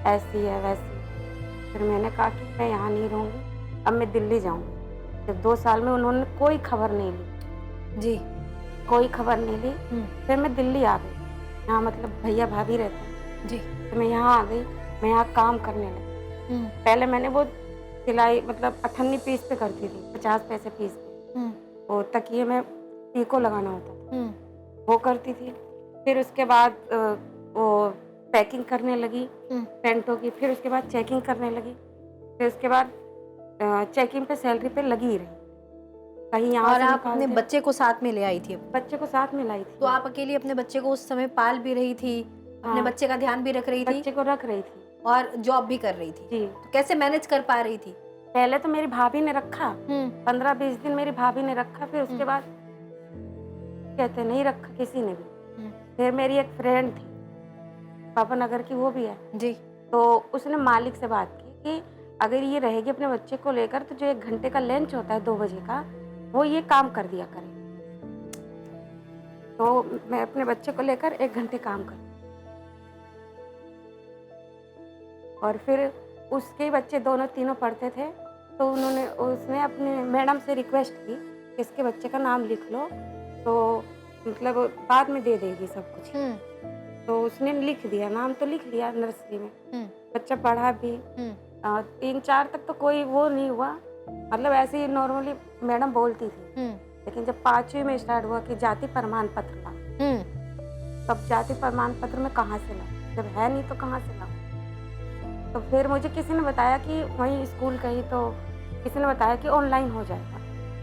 ऐसी है वैसी है। फिर मैंने कहा कि मैं यहाँ नहीं रहूँगी, अब मैं दिल्ली जाऊँगी। जब 2 साल में उन्होंने कोई खबर नहीं ली, जी। कोई खबर नहीं ली, हम्म, फिर मैं दिल्ली आ गई। यहाँ मतलब भैया भाभी रहते हैं, जी। तो मैं यहाँ आ गई, मैं यहाँ काम करने लगी। हम्म, पहले मैंने वो सिलाई मतलब अठन्नी पीस पे करती थी, 50 पैसे पीस पे। हम्म, वो तकिए में पीको लगाना होता था, हम्म, वो करती थी। फिर उसके बाद वो पैकिंग करने लगी हम्म। पेंटों की, फिर उसके बाद चेकिंग करने लगी, फिर उसके बाद चेकिंग पे सैलरी पे लगी ही रही। कहीं यहाँ और से आप निकाल अपने दे। बच्चे को साथ में ले आई थी? बच्चे को साथ में लाई थी। तो आप अकेली अपने बच्चे को उस समय पाल भी रही थी, अपने हाँ। बच्चे का ध्यान भी रख रही थी बच्चे को रख रही थी और जॉब भी कर रही थी। जी। तो कैसे मैनेज कर पा रही थी? पहले तो मेरी भाभी ने रखा, हम्म, 15-20 दिन मेरी भाभी ने रखा, फिर उसके बाद कहते नहीं रखा किसी ने भी। हम्म, फिर मेरी एक फ्रेंड थी पापा नगर की, वो भी है, जी। तो उसने मालिक से बात की कि अगर ये रहेगी अपने बच्चे को लेकर तो जो 1 घंटे का लंच होता है 2 बजे का, वो ये काम कर दिया करे। तो मैं अपने बच्चे को लेकर 1 घंटे काम कर, और फिर उसके बच्चे दोनों तीनों पढ़ते थे, तो उसने अपने मैडम से रिक्वेस्ट की कि इसके बच्चे का नाम लिख लो, तो मतलब बाद में दे देगी सब कुछ। हम्म, तो उसने लिख दिया, नाम तो लिख लिया नर्सरी में। हम्म, बच्चा पढ़ा भी। हम्म, 3-4 तक तो कोई वो नहीं हुआ, मतलब ऐसे ही नॉर्मली मैडम बोलती थी। हम्म, लेकिन जब 5वीं में स्टार्ट हुआ कि जाति प्रमाण पत्र ला, हम्म, तब जाति प्रमाण पत्र में कहाँ से ला, जब है नहीं तो कहाँ से ला। तो फिर मुझे किसी ने बताया कि वहीं स्कूल गई तो किसी ने बताया कि ऑनलाइन हो जाएगा।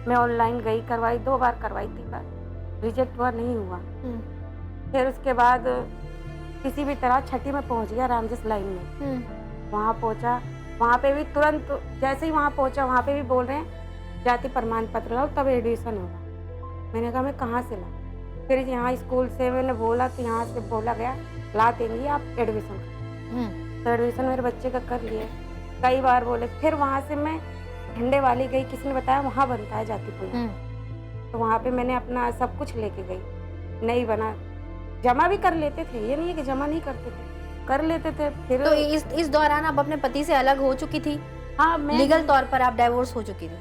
मैं ऑनलाइन गई, करवाई, 2 बार करवाई, 3 बार रिजेक्ट हुआ, नहीं हुआ। हम्म, फिर उसके बाद किसी भी तरह छठी में पहुंच गया रामजस लाइन में। हम्म, वहाँ पहुंचा, वहाँ पे भी तुरंत जैसे ही वहाँ पहुंचा, वहाँ पे भी बोल रहे हैं जाति प्रमाण पत्र लाओ तब एडमिशन होगा। मैंने कहा मैं कहाँ से लाऊं? फिर यहाँ स्कूल से मैंने बोला तो यहाँ से बोला गया ला देंगी आप एडमिशन। तो एडमिशन मेरे बच्चे का कर लिए, कई बार बोले। फिर वहाँ से मैं झंडे वाली गई, किसी ने बताया वहाँ बनता है जाति प्रमाण, तो वहाँ पे मैंने अपना सब कुछ लेके गई। नहीं बना, जमा भी कर लेते थे, ये नहीं है कि जमा नहीं करते थे, कर लेते थे। फिर तो इस दौरान आप अपने पति से अलग हो चुकी थी? हाँ, मैं लीगल तौर पर आप डाइवोर्स हो चुकी थी?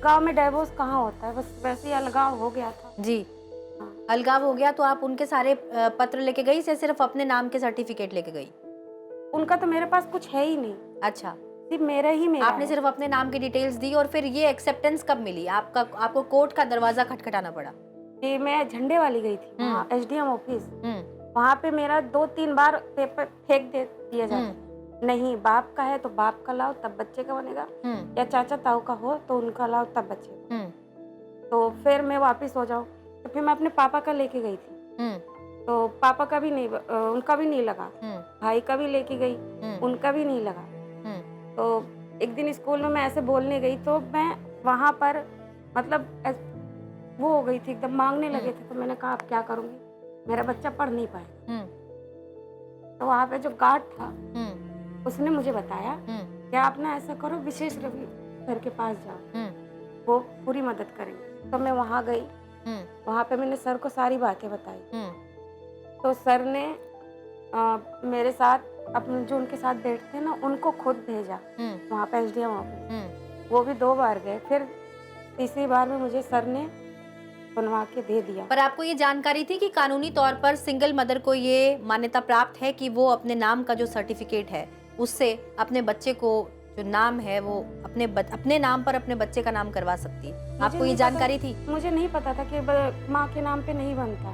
गांव में डाइवोर्स कहाँ होता है, बस वैसे ही अलगाव हो गया था। जी। हाँ। अलगाव हो गया तो आप उनके सारे पत्र लेके गई या सिर्फ अपने नाम के सर्टिफिकेट लेके गई? उनका तो मेरे पास कुछ है ही नहीं, अच्छा, सिर्फ मेरा ही मेरा आपने है। सिर्फ अपने नाम की डिटेल्स दी और फिर ये एक्सेप्टेंस कब मिली? आपको कोर्ट का दरवाजा खटखटाना पड़ा? कि मैं झंडे वाली गई थी वहाँ एसडीएम ऑफिस, हम्म, वहाँ पे मेरा 2-3 बार पेपर फेंक दिया जाता था। नहीं, बाप का है तो बाप का लाओ तब बच्चे का बनेगा, हम्म, या चाचा ताऊ का हो तो उनका लाओ तब बच्चे का। हम्म, तो फिर मैं वापस हो जाऊँ, तो फिर मैं अपने पापा का लेके गई थी, हम्म, तो पापा का भी नहीं, उनका भी नहीं लगा। हम्म, भाई का भी लेके गई, उनका भी नहीं लगा। हम्म, तो एक दिन स्कूल में मैं ऐसे बोलने गई तो मैं वहाँ पर मतलब वो हो गई थी, एकदम मांगने लगे थे। तो मैंने कहा अब क्या करूँगी, मेरा बच्चा पढ़ नहीं पाएगा। हम्म, तो वहाँ पे जो गार्ड था हम्म, उसने मुझे बताया हम्म, कि आप ना ऐसा करो, विशेष रवि सर के पास जाओ, हम्म, वो पूरी मदद करेंगे। तो मैं वहाँ गई, हम्म, वहाँ पे मैंने सर को सारी बातें बताई। हम्म, तो सर ने मेरे साथ अपने जो उनके साथ बैठते हैं ना, उनको खुद भेजा वहाँ पे एसडीएम ऑफिस। वो भी 2 बार गए, फिर तीसरी बार में मुझे सर ने बनवा के दे दिया। पर आपको ये जानकारी थी कि कानूनी तौर पर सिंगल मदर को ये मान्यता प्राप्त है कि वो अपने नाम का जो सर्टिफिकेट है उससे अपने बच्चे को जो नाम है वो अपने नाम पर अपने बच्चे का नाम करवा सकती है? आपको ये जानकारी थी? मुझे नहीं पता था कि माँ के नाम पे नहीं बनता,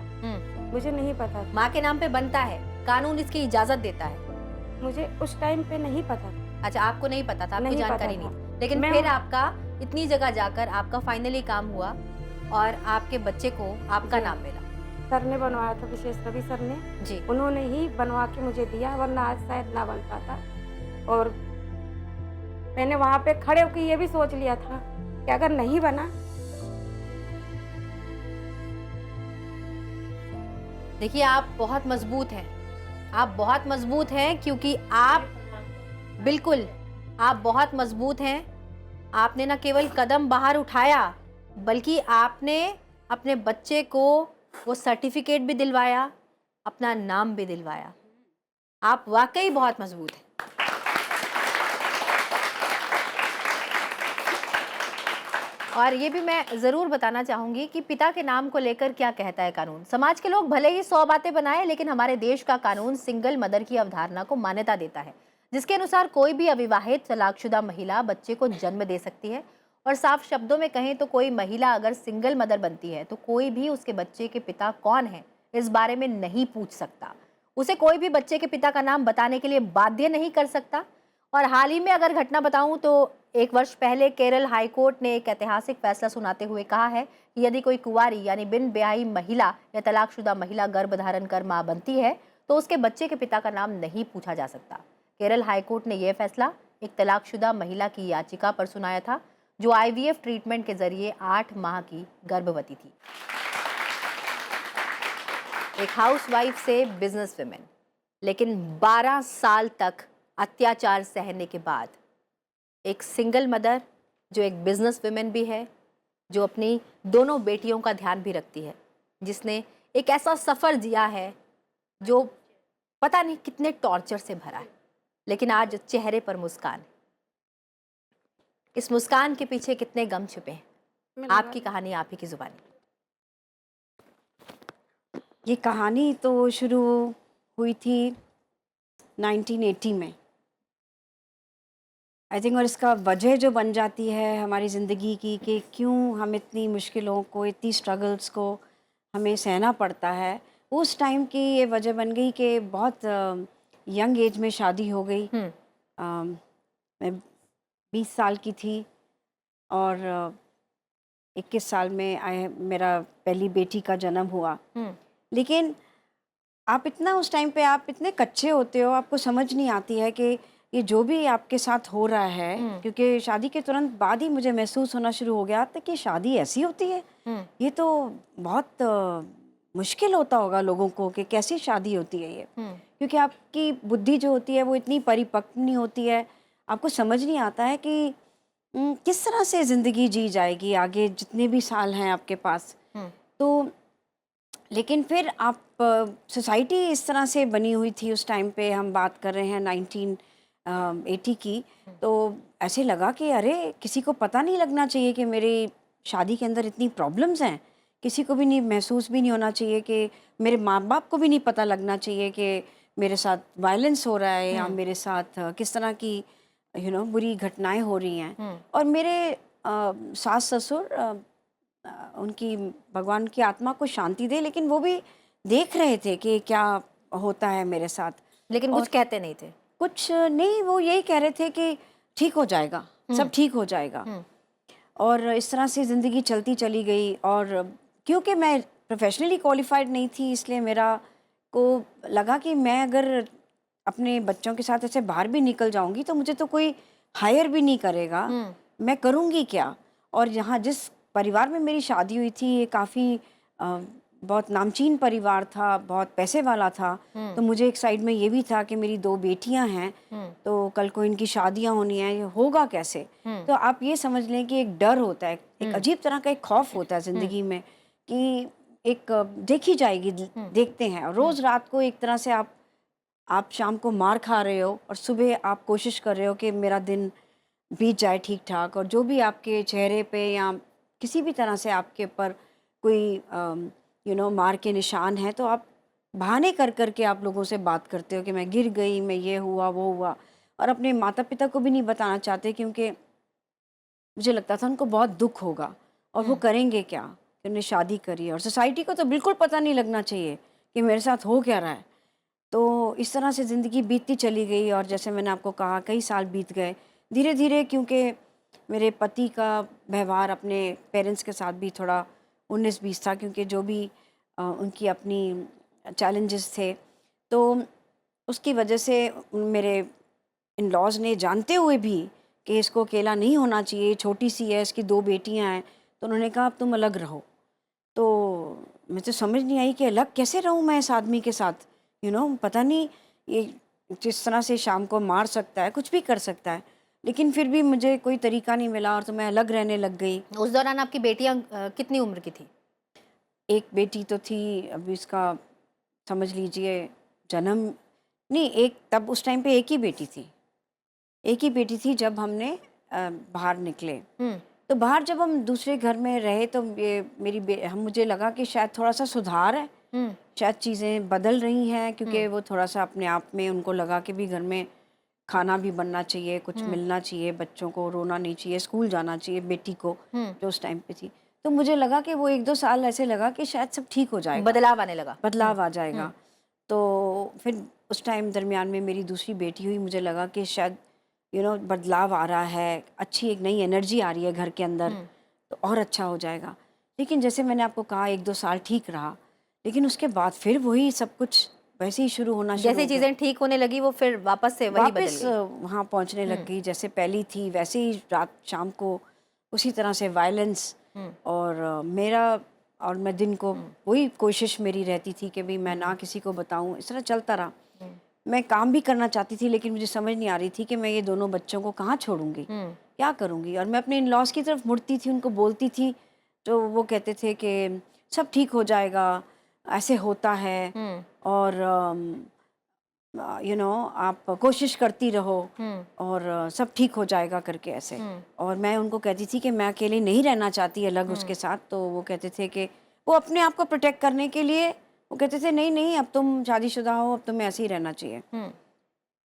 मुझे नहीं पता था। माँ के नाम पे बनता है, कानून इसकी इजाजत देता है। मुझे उस टाइम पे नहीं पता था। अच्छा, आपको नहीं पता था, आपको नहीं जानकारी पता नहीं था। थी, लेकिन फिर आपका इतनी जगह जाकर आपका फाइनली काम हुआ और आपके बच्चे को आपका नाम मिला। सर ने बनवाया था, विशेष रवि सर ने जी, उन्होंने ही बनवा के मुझे दिया, वरना आज शायद ना बन पाता। और मैंने वहाँ पे खड़े होकर ये भी सोच लिया था कि अगर नहीं बना। देखिए आप बहुत मजबूत हैं, आप बहुत मजबूत हैं, क्योंकि आप बिल्कुल आप बहुत मजबूत हैं। आपने ना केवल कदम बाहर उठाया बल्कि आपने अपने बच्चे को वो सर्टिफिकेट भी दिलवाया, अपना नाम भी दिलवाया। आप वाकई बहुत मजबूत हैं। और ये भी मैं ज़रूर बताना चाहूँगी कि पिता के नाम को लेकर क्या कहता है कानून। समाज के लोग भले ही 100 बातें बनाएं, लेकिन हमारे देश का कानून सिंगल मदर की अवधारणा को मान्यता देता है, जिसके अनुसार कोई भी अविवाहित तलाकशुदा महिला बच्चे को जन्म दे सकती है। और साफ शब्दों में कहें तो कोई महिला अगर सिंगल मदर बनती है तो कोई भी उसके बच्चे के पिता कौन है इस बारे में नहीं पूछ सकता। उसे कोई भी बच्चे के पिता का नाम बताने के लिए बाध्य नहीं कर सकता। और हाल ही में अगर घटना बताऊं तो 1 वर्ष पहले केरल हाईकोर्ट ने एक ऐतिहासिक फैसला सुनाते हुए कहा है कि यदि कोई कुंवारी यानी बिन ब्याही महिला या तलाकशुदा महिला गर्भ धारण कर मां बनती है तो उसके बच्चे के पिता का नाम नहीं पूछा जा सकता। केरल हाईकोर्ट ने यह फैसला एक तलाकशुदा महिला की याचिका पर सुनाया था जो आईवीएफ ट्रीटमेंट के जरिए 8 माह की गर्भवती थी। एक हाउसवाइफ से बिजनेस वुमेन, लेकिन 12 साल तक अत्याचार सहने के बाद एक सिंगल मदर जो एक बिजनेस वुमेन भी है, जो अपनी दोनों बेटियों का ध्यान भी रखती है, जिसने एक ऐसा सफ़र जिया है जो पता नहीं कितने टॉर्चर से भरा है, लेकिन आज चेहरे पर मुस्कान है। इस मुस्कान के पीछे कितने गम छिपे हैं। आपकी कहानी आप ही की जुबानी। ये कहानी तो शुरू हुई थी 1980 में आई थिंक, और इसका वजह जो बन जाती है हमारी ज़िंदगी की कि क्यों हम इतनी मुश्किलों को, इतनी स्ट्रगल्स को हमें सहना पड़ता है, उस टाइम की ये वजह बन गई कि बहुत यंग एज में शादी हो गई। मैं 20 साल की थी और 21 साल में मेरा पहली बेटी का जन्म हुआ। लेकिन आप इतना उस टाइम पे आप इतने कच्चे होते हो, आपको समझ नहीं आती है कि ये जो भी आपके साथ हो रहा है, क्योंकि शादी के तुरंत बाद ही मुझे महसूस होना शुरू हो गया था कि शादी ऐसी होती है, ये तो बहुत मुश्किल होता होगा लोगों को कि कैसी शादी होती है ये, क्योंकि आपकी बुद्धि जो होती है वो इतनी परिपक्व नहीं होती है, आपको समझ नहीं आता है कि किस तरह से ज़िंदगी जी जाएगी आगे जितने भी साल हैं आपके पास। तो लेकिन फिर आप सोसाइटी इस तरह से बनी हुई थी उस टाइम पे, हम बात कर रहे हैं 1980 की, तो ऐसे लगा कि अरे किसी को पता नहीं लगना चाहिए कि मेरी शादी के अंदर इतनी प्रॉब्लम्स हैं, किसी को भी नहीं महसूस भी नहीं होना चाहिए, कि मेरे माँ बाप को भी नहीं पता लगना चाहिए कि मेरे साथ वायलेंस हो रहा है या मेरे साथ किस तरह की बुरी घटनाएं हो रही हैं। और मेरे सास ससुर उनकी भगवान की आत्मा को शांति दे, लेकिन वो भी देख रहे थे कि क्या होता है मेरे साथ, लेकिन कुछ कहते नहीं थे। कुछ नहीं, वो यही कह रहे थे कि ठीक हो जाएगा, सब ठीक हो जाएगा। और इस तरह से ज़िंदगी चलती चली गई। और क्योंकि मैं प्रोफेशनली क्वालिफाइड नहीं थी, इसलिए मेरा को लगा कि मैं अगर अपने बच्चों के साथ ऐसे बाहर भी निकल जाऊंगी तो मुझे तो कोई हायर भी नहीं करेगा, मैं करूंगी क्या। और यहाँ जिस परिवार में मेरी शादी हुई थी ये काफ़ी बहुत नामचीन परिवार था, बहुत पैसे वाला था। तो मुझे एक साइड में ये भी था कि मेरी 2 बेटियां हैं, तो कल को इनकी शादियां होनी है, ये होगा कैसे। तो आप ये समझ लें कि एक डर होता है, एक अजीब तरह का एक खौफ होता है ज़िंदगी में कि एक देखी जाएगी, देखते हैं। और रोज़ रात को एक तरह से आप शाम को मार खा रहे हो और सुबह आप कोशिश कर रहे हो कि मेरा दिन बीत जाए ठीक ठाक। और जो भी आपके चेहरे पे या किसी भी तरह से आपके ऊपर कोई मार के निशान है, तो आप बहाने कर कर के आप लोगों से बात करते हो कि मैं गिर गई, मैं ये हुआ वो हुआ। और अपने माता पिता को भी नहीं बताना चाहते, क्योंकि मुझे लगता था उनको बहुत दुख होगा और वो करेंगे क्या कि उन्हें शादी करी। और सोसाइटी को तो बिल्कुल पता नहीं लगना चाहिए कि मेरे साथ हो क्या रहा है। तो इस तरह से ज़िंदगी बीतती चली गई। और जैसे मैंने आपको कहा, कई साल बीत गए धीरे धीरे, क्योंकि मेरे पति का व्यवहार अपने पेरेंट्स के साथ भी थोड़ा 19-20 था, क्योंकि जो भी उनकी अपनी चैलेंजेस थे, तो उसकी वजह से मेरे इन लॉज ने, जानते हुए भी कि इसको अकेला नहीं होना चाहिए, छोटी सी है, इसकी 2 बेटियां हैं, तो उन्होंने कहा अब तुम अलग रहो। तो मुझे समझ नहीं आई कि अलग कैसे रहूं मैं इस आदमी के साथ। पता नहीं ये जिस तरह से शाम को मार सकता है, कुछ भी कर सकता है, लेकिन फिर भी मुझे कोई तरीका नहीं मिला और तो मैं अलग रहने लग गई। उस दौरान आपकी बेटियां कितनी उम्र की थी? एक बेटी तो थी, अभी इसका समझ लीजिए जन्म नहीं, एक तब उस टाइम पे एक ही बेटी थी, एक ही बेटी थी जब हमने बाहर निकले। तो बाहर जब हम दूसरे घर में रहे तो ये हम मुझे लगा कि शायद थोड़ा सा सुधार है, शायद चीज़ें बदल रही हैं, क्योंकि वो थोड़ा सा अपने आप में उनको लगा कि भी घर में खाना भी बनना चाहिए, कुछ मिलना चाहिए, बच्चों को रोना नहीं चाहिए, स्कूल जाना चाहिए बेटी को, जो उस टाइम पे थी। तो मुझे लगा कि वो 1-2 साल ऐसे लगा कि शायद सब ठीक हो जाएगा, बदलाव आने लगा। बदलाव आ जाएगा। तो फिर उस टाइम दरमियान में मेरी दूसरी बेटी हुई, मुझे लगा कि शायद बदलाव आ रहा है, अच्छी एक नई एनर्जी आ रही है घर के अंदर, तो और अच्छा हो जाएगा। लेकिन जैसे मैंने आपको कहा 1-2 साल ठीक रहा, लेकिन उसके बाद फिर वही सब कुछ वैसे ही शुरू होना शुरू जैसे हो गया। चीजें ठीक होने लगी वो फिर वापस से वही बदल वापस गई। वहाँ पहुँचने लग गई, जैसे पहली थी वैसे ही रात शाम को उसी तरह से वायलेंस। और मैं दिन को वही कोशिश मेरी रहती थी कि भी मैं ना किसी को बताऊं, इस तरह चलता रहा। मैं काम भी करना चाहती थी, लेकिन मुझे समझ नहीं आ रही थी कि मैं ये दोनों बच्चों को कहाँ छोड़ूंगी, क्या करूँगी। और मैं अपने इन लॉज की तरफ मुड़ती थी, उनको बोलती थी, तो वो कहते थे कि सब ठीक हो जाएगा, ऐसे होता है, और आप कोशिश करती रहो, और सब ठीक हो जाएगा करके ऐसे। और मैं उनको कहती थी कि मैं अकेले नहीं रहना चाहती अलग उसके साथ। तो वो कहते थे कि वो अपने आप को प्रोटेक्ट करने के लिए वो कहते थे नहीं नहीं, अब तुम शादीशुदा हो, अब तुम्हें ऐसे ही रहना चाहिए।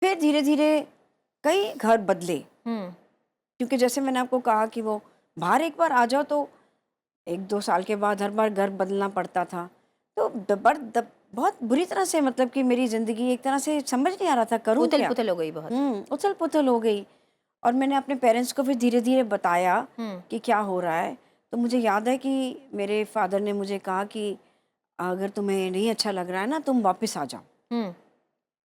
फिर धीरे धीरे कई घर बदले, क्योंकि जैसे मैंने आपको कहा कि वो बाहर एक बार आ जाओ तो 1-2 साल के बाद हर बार घर बदलना पड़ता था। तो बहुत बुरी तरह से, मतलब कि मेरी ज़िंदगी एक तरह से समझ नहीं आ रहा था करूँ क्या। उथल-पुथल हो गई बहुत। उथल पुथल हो गई। और मैंने अपने पेरेंट्स को फिर धीरे धीरे बताया कि क्या हो रहा है। तो मुझे याद है कि मेरे फादर ने मुझे कहा कि अगर तुम्हें नहीं अच्छा लग रहा है ना, तुम वापस आ जाओ।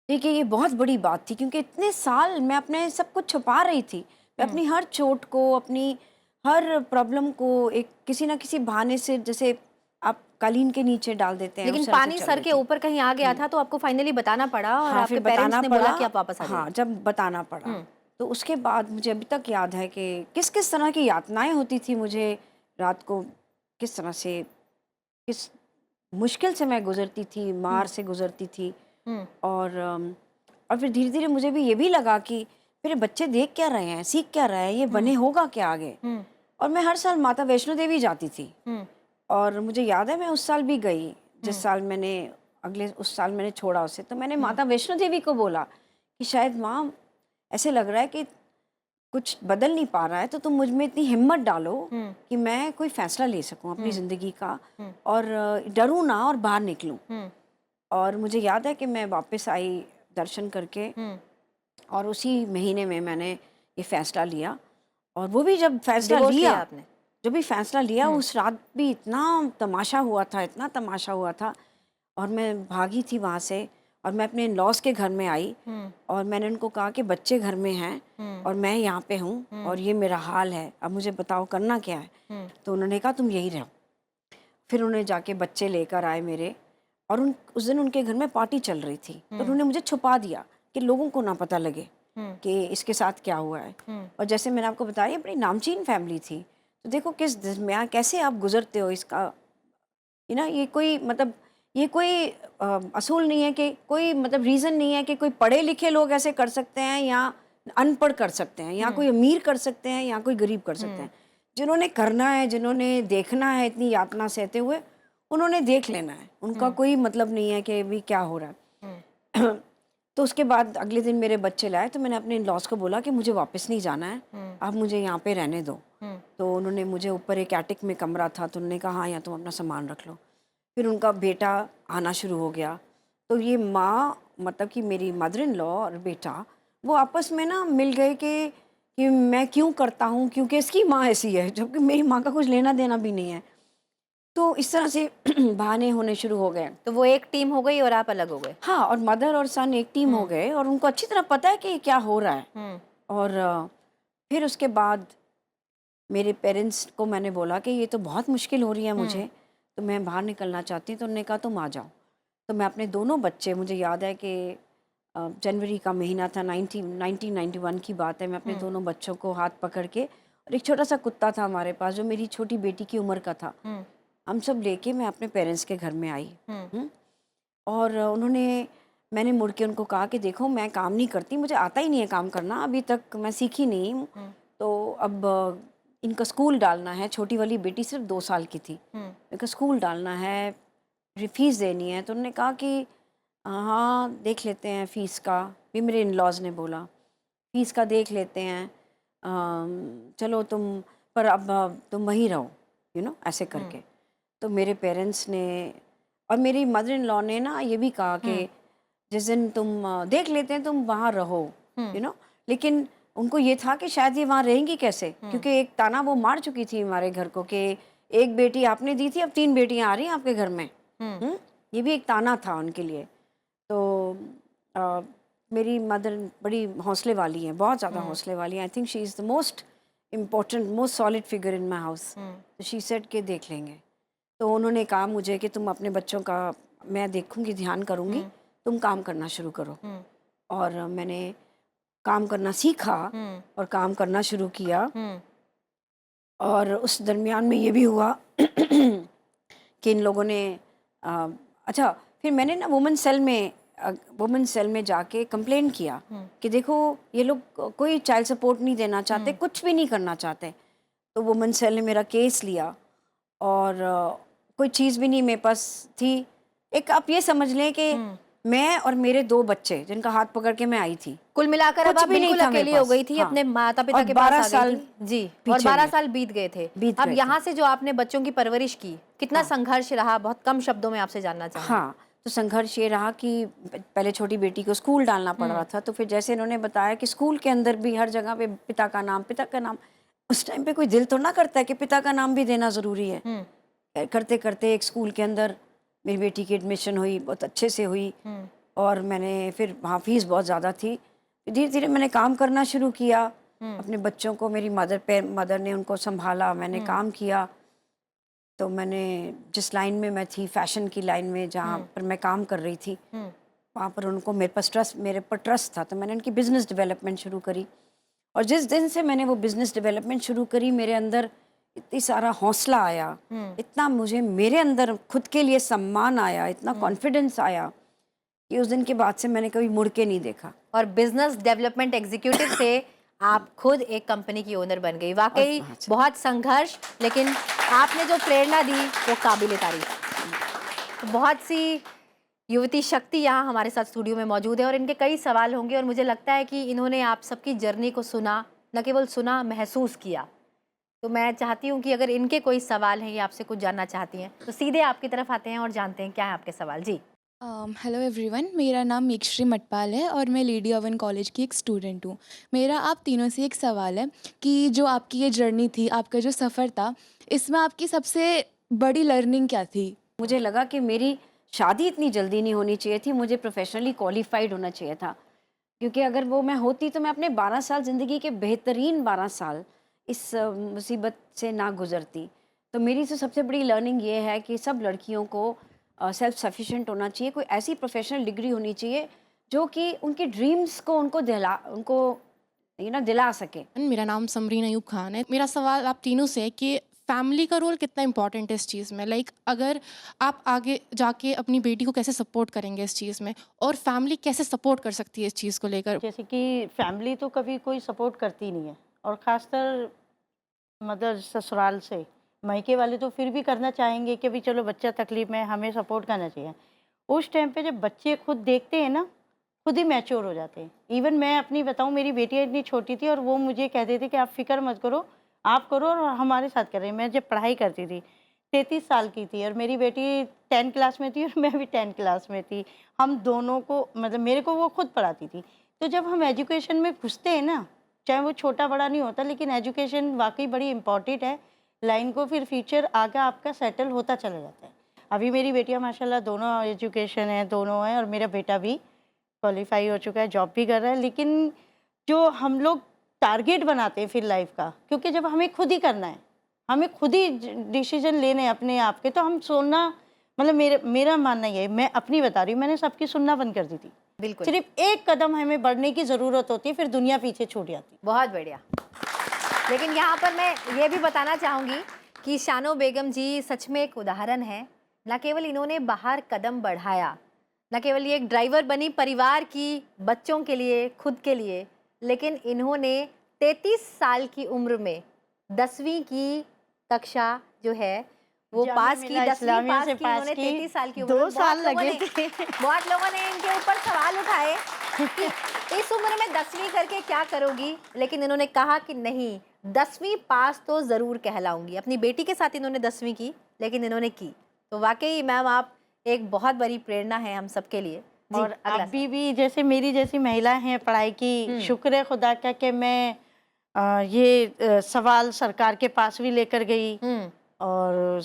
देखिए ये बहुत बड़ी बात थी, क्योंकि इतने साल मैं अपने सब कुछ छुपा रही थी। मैं अपनी हर चोट को, अपनी हर प्रॉब्लम को एक किसी ना किसी बहाने से, जैसे आप कालीन के नीचे डाल देते हैं, लेकिन उस तरह से पानी चल सर रही के थी। ऊपर कहीं आ गया था, तो आपको फाइनली बताना पड़ा, और हाँ, आपके फिर पेरेंट्स बताना ने पड़ा। बोला कि आप वापस आ जाइए। हाँ, जब बताना पड़ा, तो उसके बाद मुझे अभी तक याद है कि किस किस तरह की यातनाएं होती थी मुझे रात को, किस तरह से, किस मुश्किल से मैं गुजरती थी, मार से गुजरती थी। और फिर धीरे धीरे मुझे भी ये भी लगा कि मेरे बच्चे देख क्या रहे हैं, सीख क्या रहे हैं, ये बने होगा क्या आगे। और मैं हर साल माता वैष्णो देवी जाती थी। और मुझे याद है मैं उस साल भी गई, जिस साल मैंने उस साल मैंने छोड़ा उसे। तो मैंने माता वैष्णो देवी को बोला कि शायद माँ ऐसे लग रहा है कि कुछ बदल नहीं पा रहा है, तो तुम मुझ में इतनी हिम्मत डालो कि मैं कोई फैसला ले सकूं अपनी ज़िंदगी का, और डरूं ना और बाहर निकलूं। और मुझे याद है कि मैं वापस आई दर्शन करके, और उसी महीने में मैंने ये फैसला लिया। और वो भी जब फैसला डिवोर्स लिया, लिया आपने? जब भी फैसला लिया, उस रात भी इतना तमाशा हुआ था, इतना तमाशा हुआ था। और मैं भागी थी वहाँ से, और मैं अपने लॉस के घर में आई, और मैंने उनको कहा कि बच्चे घर में हैं और मैं यहाँ पे हूँ, और ये मेरा हाल है, अब मुझे बताओ करना क्या है। तो उन्होंने कहा तुम यही रहो। फिर उन्होंने जाके बच्चे लेकर आए मेरे, और उस दिन उनके घर में पार्टी चल रही थी। तो उन्होंने मुझे छुपा दिया कि लोगों को ना पता लगे कि इसके साथ क्या हुआ है। और जैसे मैंने आपको बताया, बड़ी नामचीन फैमिली थी। तो देखो किस दरमियान कैसे आप गुजरते हो इसका, ये कोई मतलब, ये कोई असूल नहीं है कि कोई मतलब रीज़न नहीं है कि कोई पढ़े लिखे लोग ऐसे कर सकते हैं या अनपढ़ कर सकते हैं, या कोई अमीर कर सकते हैं या कोई गरीब कर सकते हैं। जिन्होंने करना है, जिन्होंने देखना है इतनी यातना सहते हुए, उन्होंने देख लेना है। उनका कोई मतलब नहीं है कि भी क्या हो रहा है। तो उसके बाद अगले दिन मेरे बच्चे लाए, तो मैंने अपने इन-लॉज़ को बोला कि मुझे वापस नहीं जाना है, आप मुझे यहाँ पे रहने दो। तो उन्होंने मुझे, ऊपर एक एटिक में कमरा था, तो उन्होंने कहा हाँ यहाँ तुम अपना सामान रख लो। फिर उनका बेटा आना शुरू हो गया। तो ये माँ, मतलब कि मेरी मदर इन लॉ और बेटा, वो आपस में ना मिल गए कि मैं क्यों करता हूँ, क्योंकि इसकी माँ ऐसी है, जबकि मेरी माँ का कुछ लेना देना भी नहीं है। तो इस तरह से बहाने होने शुरू हो गए। तो वो एक टीम हो गई और आप अलग हो गए। हाँ, और मदर और सन एक टीम हो गए, और उनको अच्छी तरह पता है कि क्या हो रहा है। और फिर उसके बाद मेरे पेरेंट्स को मैंने बोला कि ये तो बहुत मुश्किल हो रही है मुझे, तो मैं बाहर निकलना चाहती हूँ। तो उन्होंने कहा तुम आ जाओ। तो मैं अपने दोनों बच्चे, मुझे याद है कि जनवरी का महीना था, 1991 की बात है। मैं अपने दोनों बच्चों को हाथ पकड़ के, और एक छोटा सा कुत्ता था हमारे पास जो मेरी छोटी बेटी की उम्र का था, हम सब लेके मैं अपने पेरेंट्स के घर में आई। और उन्होंने मैंने मुड़ के उनको कहा कि देखो मैं काम नहीं करती, मुझे आता ही नहीं है काम करना, अभी तक मैं सीखी नहीं हूँ। तो अब इनका स्कूल डालना है, छोटी वाली बेटी सिर्फ 2 साल की थी, इनका स्कूल डालना है, फीस देनी है। तो उन्होंने कहा कि हाँ देख लेते हैं फ़ीस का, भी मेरे इन लॉज ने बोला फ़ीस का देख लेते हैं, चलो तुम, पर अब तुम वहीं रहो, ऐसे करके। तो मेरे पेरेंट्स ने और मेरी मदर इन लॉ ने ना ये भी कहा कि जिस दिन तुम देख लेते हैं तुम वहाँ रहो, लेकिन उनको ये था कि शायद ये वहाँ रहेंगी कैसे, क्योंकि एक ताना वो मार चुकी थी हमारे घर को कि एक बेटी आपने दी थी, अब 3 बेटियाँ आ रही हैं आपके घर में। ये भी एक ताना था उनके लिए। तो मेरी मदर बड़ी हौसले वाली हैं, बहुत ज़्यादा हौसले वाली हैं। I think she is the most important, most solid figure in my house. तो शी सेड के देख लेंगे। तो उन्होंने कहा मुझे कि तुम अपने बच्चों का मैं देखूंगी, ध्यान करूंगी, तुम काम करना शुरू करो। और मैंने काम करना सीखा और काम करना शुरू किया। और उस दरमियान में ये भी हुआ कि इन लोगों ने अच्छा, फिर मैंने ना वुमेन सेल में जाके कंप्लेन किया कि देखो ये लोग कोई चाइल्ड सपोर्ट नहीं देना चाहते, कुछ भी नहीं करना चाहते। तो वुमेन सेल ने मेरा केस लिया और कोई चीज़ भी नहीं मेरे पास थी। एक आप ये समझ लें कि मैं और मेरे 2 बच्चे जिनका हाथ पकड़ के मैं आई थी, कुल मिलाकर अब कुछ आप भी नहीं बिल्कुल था मेरे अकेली हो पास। गई थी, हाँ। अपने माता पिता और के 12 पास आ साल गई थी जी, और पीछे 12 गए। साल बीत गए थे। बीत अब गए यहाँ से जो आपने बच्चों की परवरिश की, कितना संघर्ष रहा, बहुत कम शब्दों में आपसे जानना चाहूँगी। हाँ, तो संघर्ष ये रहा कि पहले छोटी बेटी को स्कूल डालना पड़ रहा था। तो फिर जैसे इन्होंने बताया कि स्कूल के अंदर भी हर जगह पे पिता का नाम, उस टाइम पे कोई दिल तो ना करता है कि पिता का नाम भी देना ज़रूरी है। करते करते एक स्कूल के अंदर मेरी बेटी की एडमिशन हुई, बहुत अच्छे से हुई। और मैंने फिर वहाँ फीस बहुत ज़्यादा थी, धीरे धीरे मैंने काम करना शुरू किया। अपने बच्चों को मेरी मदर ने उनको संभाला, मैंने काम किया। तो मैंने जिस लाइन में मैं थी, फैशन की लाइन में जहाँ पर मैं काम कर रही थी, वहाँ पर उनको मेरे पर ट्रस्ट था। तो मैंने उनकी बिज़नेस डेवलपमेंट शुरू करी। और जिस दिन से मैंने वो बिज़नेस डेवलपमेंट शुरू करी, मेरे अंदर इतनी सारा हौसला आया, इतना मुझे मेरे अंदर खुद के लिए सम्मान आया, इतना कॉन्फिडेंस आया कि उस दिन के बाद से मैंने कभी मुड़ के नहीं देखा। और बिजनेस डेवलपमेंट एग्जीक्यूटिव से आप खुद एक कंपनी की ओनर बन गई। वाकई बहुत संघर्ष, लेकिन आपने जो प्रेरणा दी वो काबिले तारीफ। तो बहुत सी युवती शक्ति यहाँ हमारे साथ स्टूडियो में मौजूद है और इनके कई सवाल होंगे, और मुझे लगता है कि इन्होंने आप सबकी जर्नी को सुना, न केवल सुना, महसूस किया। तो मैं चाहती हूँ कि अगर इनके कोई सवाल हैं, ये आपसे कुछ जानना चाहती हैं, तो सीधे आपकी तरफ आते हैं और जानते हैं क्या है आपके सवाल। जी। हेलो एवरीवन, मेरा नाम मीकश्री मटपाल है और मैं लेडी ओवन कॉलेज की एक स्टूडेंट हूँ। मेरा आप तीनों से एक सवाल है कि जो आपकी ये जर्नी थी, आपका जो सफ़र था, इसमें आपकी सबसे बड़ी लर्निंग क्या थी? मुझे लगा कि मेरी शादी इतनी जल्दी नहीं होनी चाहिए थी, मुझे प्रोफेशनली क्वालिफाइड होना चाहिए था। क्योंकि अगर वो मैं होती तो मैं अपने 12 साल ज़िंदगी के बेहतरीन 12 साल इस मुसीबत से ना गुजरती। तो मेरी तो सबसे बड़ी लर्निंग ये है कि सब लड़कियों को सेल्फ सफिशिएंट होना चाहिए, कोई ऐसी प्रोफेशनल डिग्री होनी चाहिए जो कि उनके ड्रीम्स को उनको दिला सके। मेरा नाम समरीन अयूब खान है। मेरा सवाल आप तीनों से है कि फैमिली का रोल कितना इम्पोर्टेंट है इस चीज़ में। लाइक अगर आप आगे जाके अपनी बेटी को कैसे सपोर्ट करेंगे इस चीज़ में, और फैमिली कैसे सपोर्ट कर सकती है इस चीज़ को लेकर? जैसे कि फैमिली तो कभी कोई सपोर्ट करती नहीं है, और ख़ासकर मदर ससुराल से, मायके वाले तो फिर भी करना चाहेंगे कि भी चलो बच्चा तकलीफ़ में, हमें सपोर्ट करना चाहिए। उस टाइम पे जब बच्चे खुद देखते हैं ना, खुद ही मैच्योर हो जाते हैं। इवन मैं अपनी बताऊं, मेरी बेटियाँ इतनी छोटी थी और वो मुझे कहते थे कि आप फिक्र मत करो, आप करो और हमारे साथ करें। मैं जब पढ़ाई करती थी, 33 साल की थी और मेरी बेटी 10 क्लास में थी और मैं भी 10 क्लास में थी। हम दोनों को, मतलब मेरे को वो खुद पढ़ाती थी। तो जब हम एजुकेशन में घुसते हैं ना, चाहे वो छोटा बड़ा नहीं होता, लेकिन एजुकेशन वाकई बड़ी इम्पॉर्टेंट है लाइन को, फिर फ्यूचर आगे आपका सेटल होता चला जाता है। अभी मेरी बेटियां माशाल्लाह दोनों एजुकेशन है, दोनों हैं, और मेरा बेटा भी क्वालिफाई हो चुका है, जॉब भी कर रहा है। लेकिन जो हम लोग टारगेट बनाते हैं फिर लाइफ का, क्योंकि जब हमें खुद ही करना है, हमें खुद ही डिसीजन लेने हैं अपने आप के, तो हम सुनना, मतलब मेरा मानना ये है, मैं अपनी बता रही हूँ, मैंने सबकी सुनना बंद कर दी थी। बिल्कुल, सिर्फ एक कदम हमें बढ़ने की ज़रूरत होती है, फिर दुनिया पीछे छूट जाती। बहुत बढ़िया। लेकिन यहाँ पर मैं ये भी बताना चाहूँगी कि शानो बेगम जी सच में एक उदाहरण है। न केवल इन्होंने बाहर कदम बढ़ाया, न केवल ये एक ड्राइवर बनी परिवार की, बच्चों के लिए, खुद के लिए, लेकिन इन्होंने 33 साल की उम्र में 10वीं की कक्षा जो है वो पास की, 10वीं पास की इन्होंने 33 साल की उम्र में। 2 साल लगे थे। बहुत लोगों ने इनके ऊपर सवाल उठाए कि इस उम्र में 10वीं करके क्या करोगी, लेकिन इन्होंने कहा कि नहीं, 10वीं पास तो ज़रूर कहलाऊंगी। अपनी बेटी के साथ इन्होंने 10वीं की, लेकिन इन्होंने की। तो वाकई मैम आप एक बहुत बड़ी प्रेरणा है हम सबके लिए। जी, और अगला अभी भी जैसे मेरी जैसी महिला हैं पढ़ाई की, शुक्र है खुदा का कि मैं ये सवाल सरकार के पास भी लेकर गई और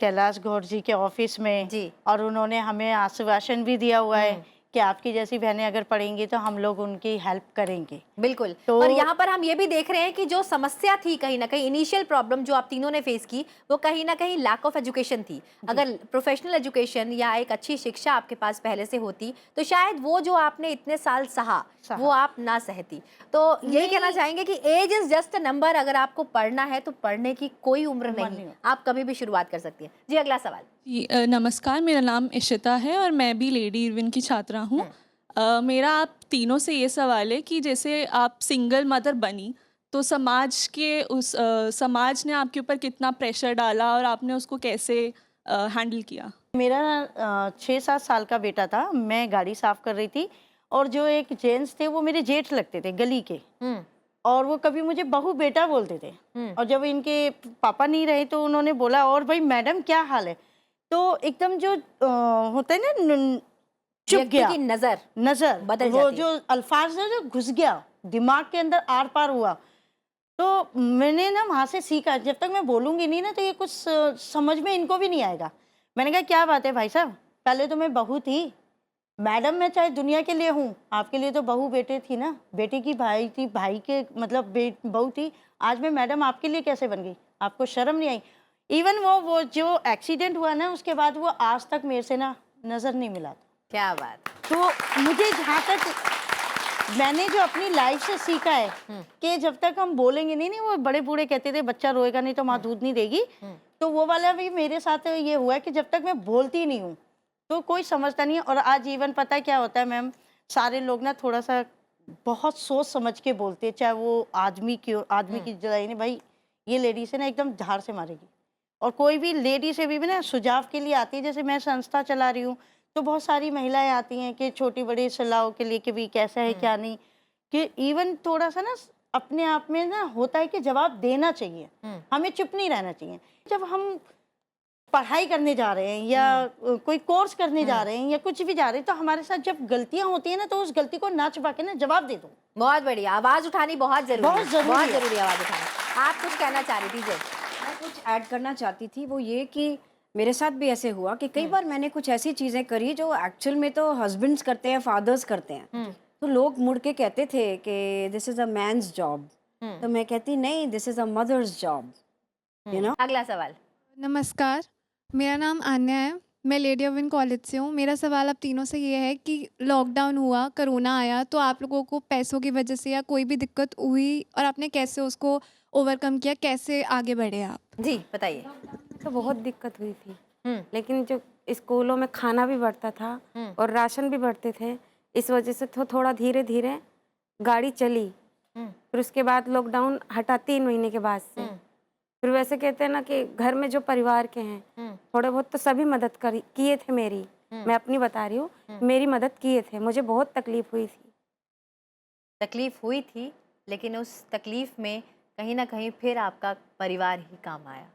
कैलाश गौर जी के ऑफिस में जी। और उन्होंने हमें आश्वासन भी दिया हुआ है कि आपकी जैसी बहनें अगर पढ़ेंगी तो हम लोग उनकी हेल्प करेंगे। बिल्कुल। तो और यहाँ पर हम ये भी देख रहे हैं कि जो समस्या थी, कहीं ना कहीं इनिशियल प्रॉब्लम जो आप तीनों ने फेस की, वो कहीं ना कहीं लैक ऑफ एजुकेशन थी। अगर प्रोफेशनल एजुकेशन या एक अच्छी शिक्षा आपके पास पहले से होती तो शायद वो जो आपने इतने साल सहा वो आप ना सहती। तो यही कहना चाहेंगे कि age is just a number. अगर आपको पढ़ना है तो पढ़ने की कोई उम्र नहीं, आप कभी भी शुरुआत कर सकती हैं। जी, अगला सवाल। जी, नमस्कार, मेरा नाम इशिता है और मैं भी लेडी इरविन की छात्रा हूँ। मेरा आप तीनों से ये सवाल है कि जैसे आप सिंगल मदर बनी तो समाज के समाज ने आपके ऊपर कितना प्रेशर डाला और आपने उसको कैसे हैंडल किया? मेरा 6-7 साल का बेटा था, मैं गाड़ी साफ कर रही थी और जो एक जेंट्स थे वो मेरे जेठ लगते थे गली के, और वो कभी मुझे बहू बेटा बोलते थे। और जब इनके पापा नहीं रहे तो उन्होंने बोला, और भाई मैडम क्या हाल है, तो एकदम जो होता है ना, चुप गया की नजर बदल वो जो अल्फाज है जो घुस गया दिमाग के अंदर, आर पार हुआ। तो मैंने ना वहाँ से सीखा, जब तक मैं बोलूँगी नहीं ना तो ये कुछ समझ में इनको भी नहीं आएगा। मैंने कहा क्या बात है भाई साहब, पहले तो मैं बहू थी, मैडम मैं चाहे दुनिया के लिए हूँ, आपके लिए तो बहू बेटे थी ना, बेटे की भाई थी, भाई के मतलब बहू थी, आज मैं मैडम आपके लिए कैसे बन गई, आपको शर्म नहीं आई? इवन वो जो एक्सीडेंट हुआ ना उसके बाद वो आज तक मेरे से ना नज़र नहीं मिला। क्या बात। तो मुझे जहाँ तक मैंने जो अपनी लाइफ से सीखा है कि जब तक हम बोलेंगे नहीं, वो बड़े बूढ़े कहते थे बच्चा रोएगा नहीं तो माँ दूध नहीं देगी, तो वो वाला भी मेरे साथ ये हुआ है कि जब तक मैं बोलती नहीं हूँ तो कोई समझता नहीं है। और आज इवन पता है क्या होता है मैम, सारे लोग ना थोड़ा सा बहुत सोच समझ के बोलते हैं, चाहे वो आदमी की जगह नहीं, भाई ये लेडी से ना एकदम धार से मारेगी। और कोई भी लेडी से भी ना सुझाव के लिए आती है, जैसे मैं संस्था चला रही हूँ तो बहुत सारी महिलाएं आती हैं कि छोटी बड़ी सलाह के लिए कि भी कैसा है क्या नहीं, कि इवन थोड़ा सा ना अपने आप में ना होता है कि जवाब देना चाहिए, हमें चुप नहीं रहना चाहिए। जब हम पढ़ाई करने जा रहे हैं या कोई कोर्स करने जा रहे हैं या कुछ भी जा रहे हैं, तो हमारे साथ जब गलतियां होती है ना तो उस गलती को ना छुपा के ना जवाब दे दो। बहुत बढ़िया, आवाज उठानी बहुत जरूरी बहुत जरूरी आवाज उठानी। आप कुछ कहना चाह रही थी? जी, मैं कुछ ऐड करना चाहती थी, वो ये कि मेरे साथ भी ऐसे हुआ कि कई बार मैंने कुछ ऐसी चीज़ें करी जो एक्चुअल में तो हस्बैंड्स करते हैं, फादर्स करते हैं, तो लोग मुड़ के कहते थे कि this is a man's job, तो मैं कहती नहीं, this is a mother's job, you know. अगला सवाल। नमस्कार, मेरा नाम आन्या है, मैं लेडी इरविन कॉलेज से हूँ। मेरा सवाल आप तीनों से ये है कि लॉकडाउन हुआ, कोरोना आया, तो आप लोगों को पैसों की वजह से या कोई भी दिक्कत हुई और आपने कैसे उसको ओवरकम किया, कैसे आगे बढ़े आप? जी बताइए। तो बहुत दिक्कत हुई थी, लेकिन जो स्कूलों में खाना भी बढ़ता था और राशन भी बढ़ते थे, इस वजह से थोड़ा धीरे धीरे गाड़ी चली। फिर उसके बाद लॉकडाउन हटा 3 महीने के बाद से, फिर वैसे कहते हैं ना कि घर में जो परिवार के हैं थोड़े बहुत तो सभी मदद किए थे मेरी, मैं अपनी बता रही हूँ, मेरी मदद किए थे। मुझे बहुत तकलीफ हुई थी, लेकिन उस तकलीफ में कहीं ना कहीं फिर आपका परिवार ही काम आया।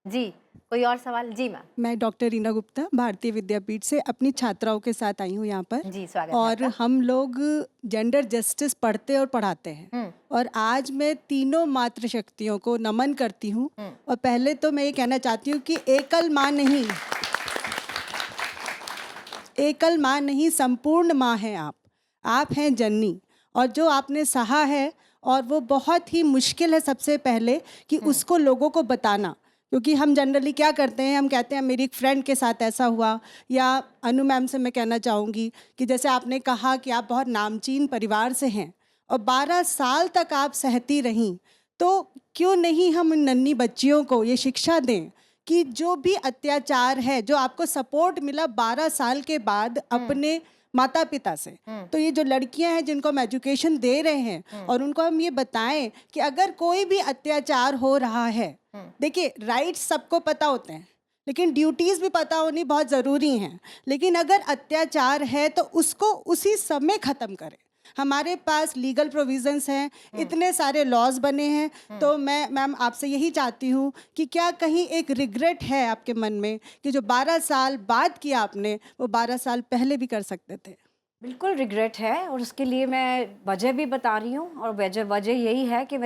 जी, कोई और सवाल? जी मैम। मैं डॉक्टर रीना गुप्ता भारतीय विद्यापीठ से अपनी छात्राओं के साथ आई हूँ यहाँ पर। जी, स्वागत है और आपका। हम लोग जेंडर जस्टिस पढ़ते और पढ़ाते हैं, और आज मैं तीनों मातृशक्तियों को नमन करती हूँ। और पहले तो मैं ये कहना चाहती हूँ कि एकल माँ नहीं संपूर्ण माँ हैं आप हैं जननी। और जो आपने सहा है, और वो बहुत ही मुश्किल है सबसे पहले कि उसको लोगों को बताना, क्योंकि हम जनरली क्या करते हैं, हम कहते हैं मेरी एक फ्रेंड के साथ ऐसा हुआ। या अनु मैम से मैं कहना चाहूँगी कि जैसे आपने कहा कि आप बहुत नामचीन परिवार से हैं और 12 साल तक आप सहती रहीं, तो क्यों नहीं हम उन नन्ही बच्चियों को ये शिक्षा दें कि जो भी अत्याचार है, जो आपको सपोर्ट मिला 12 साल के बाद अपने माता पिता से, तो ये जो लड़कियां हैं जिनको हम एजुकेशन दे रहे हैं और उनको हम ये बताएं कि अगर कोई भी अत्याचार हो रहा है, देखिए राइट्स सबको पता होते हैं लेकिन ड्यूटीज़ भी पता होनी बहुत ज़रूरी हैं। लेकिन अगर अत्याचार है तो उसको उसी समय ख़त्म करें। हमारे पास लीगल प्रोविजंस हैं, इतने सारे लॉज बने हैं। तो मैं मैम आपसे यही चाहती हूँ कि क्या कहीं एक रिग्रेट है आपके मन में कि जो 12 साल बाद किया आपने, वो 12 साल पहले भी कर सकते थे? बिल्कुल रिग्रेट है, और उसके लिए मैं वजह भी बता रही हूँ। और वजह यही है कि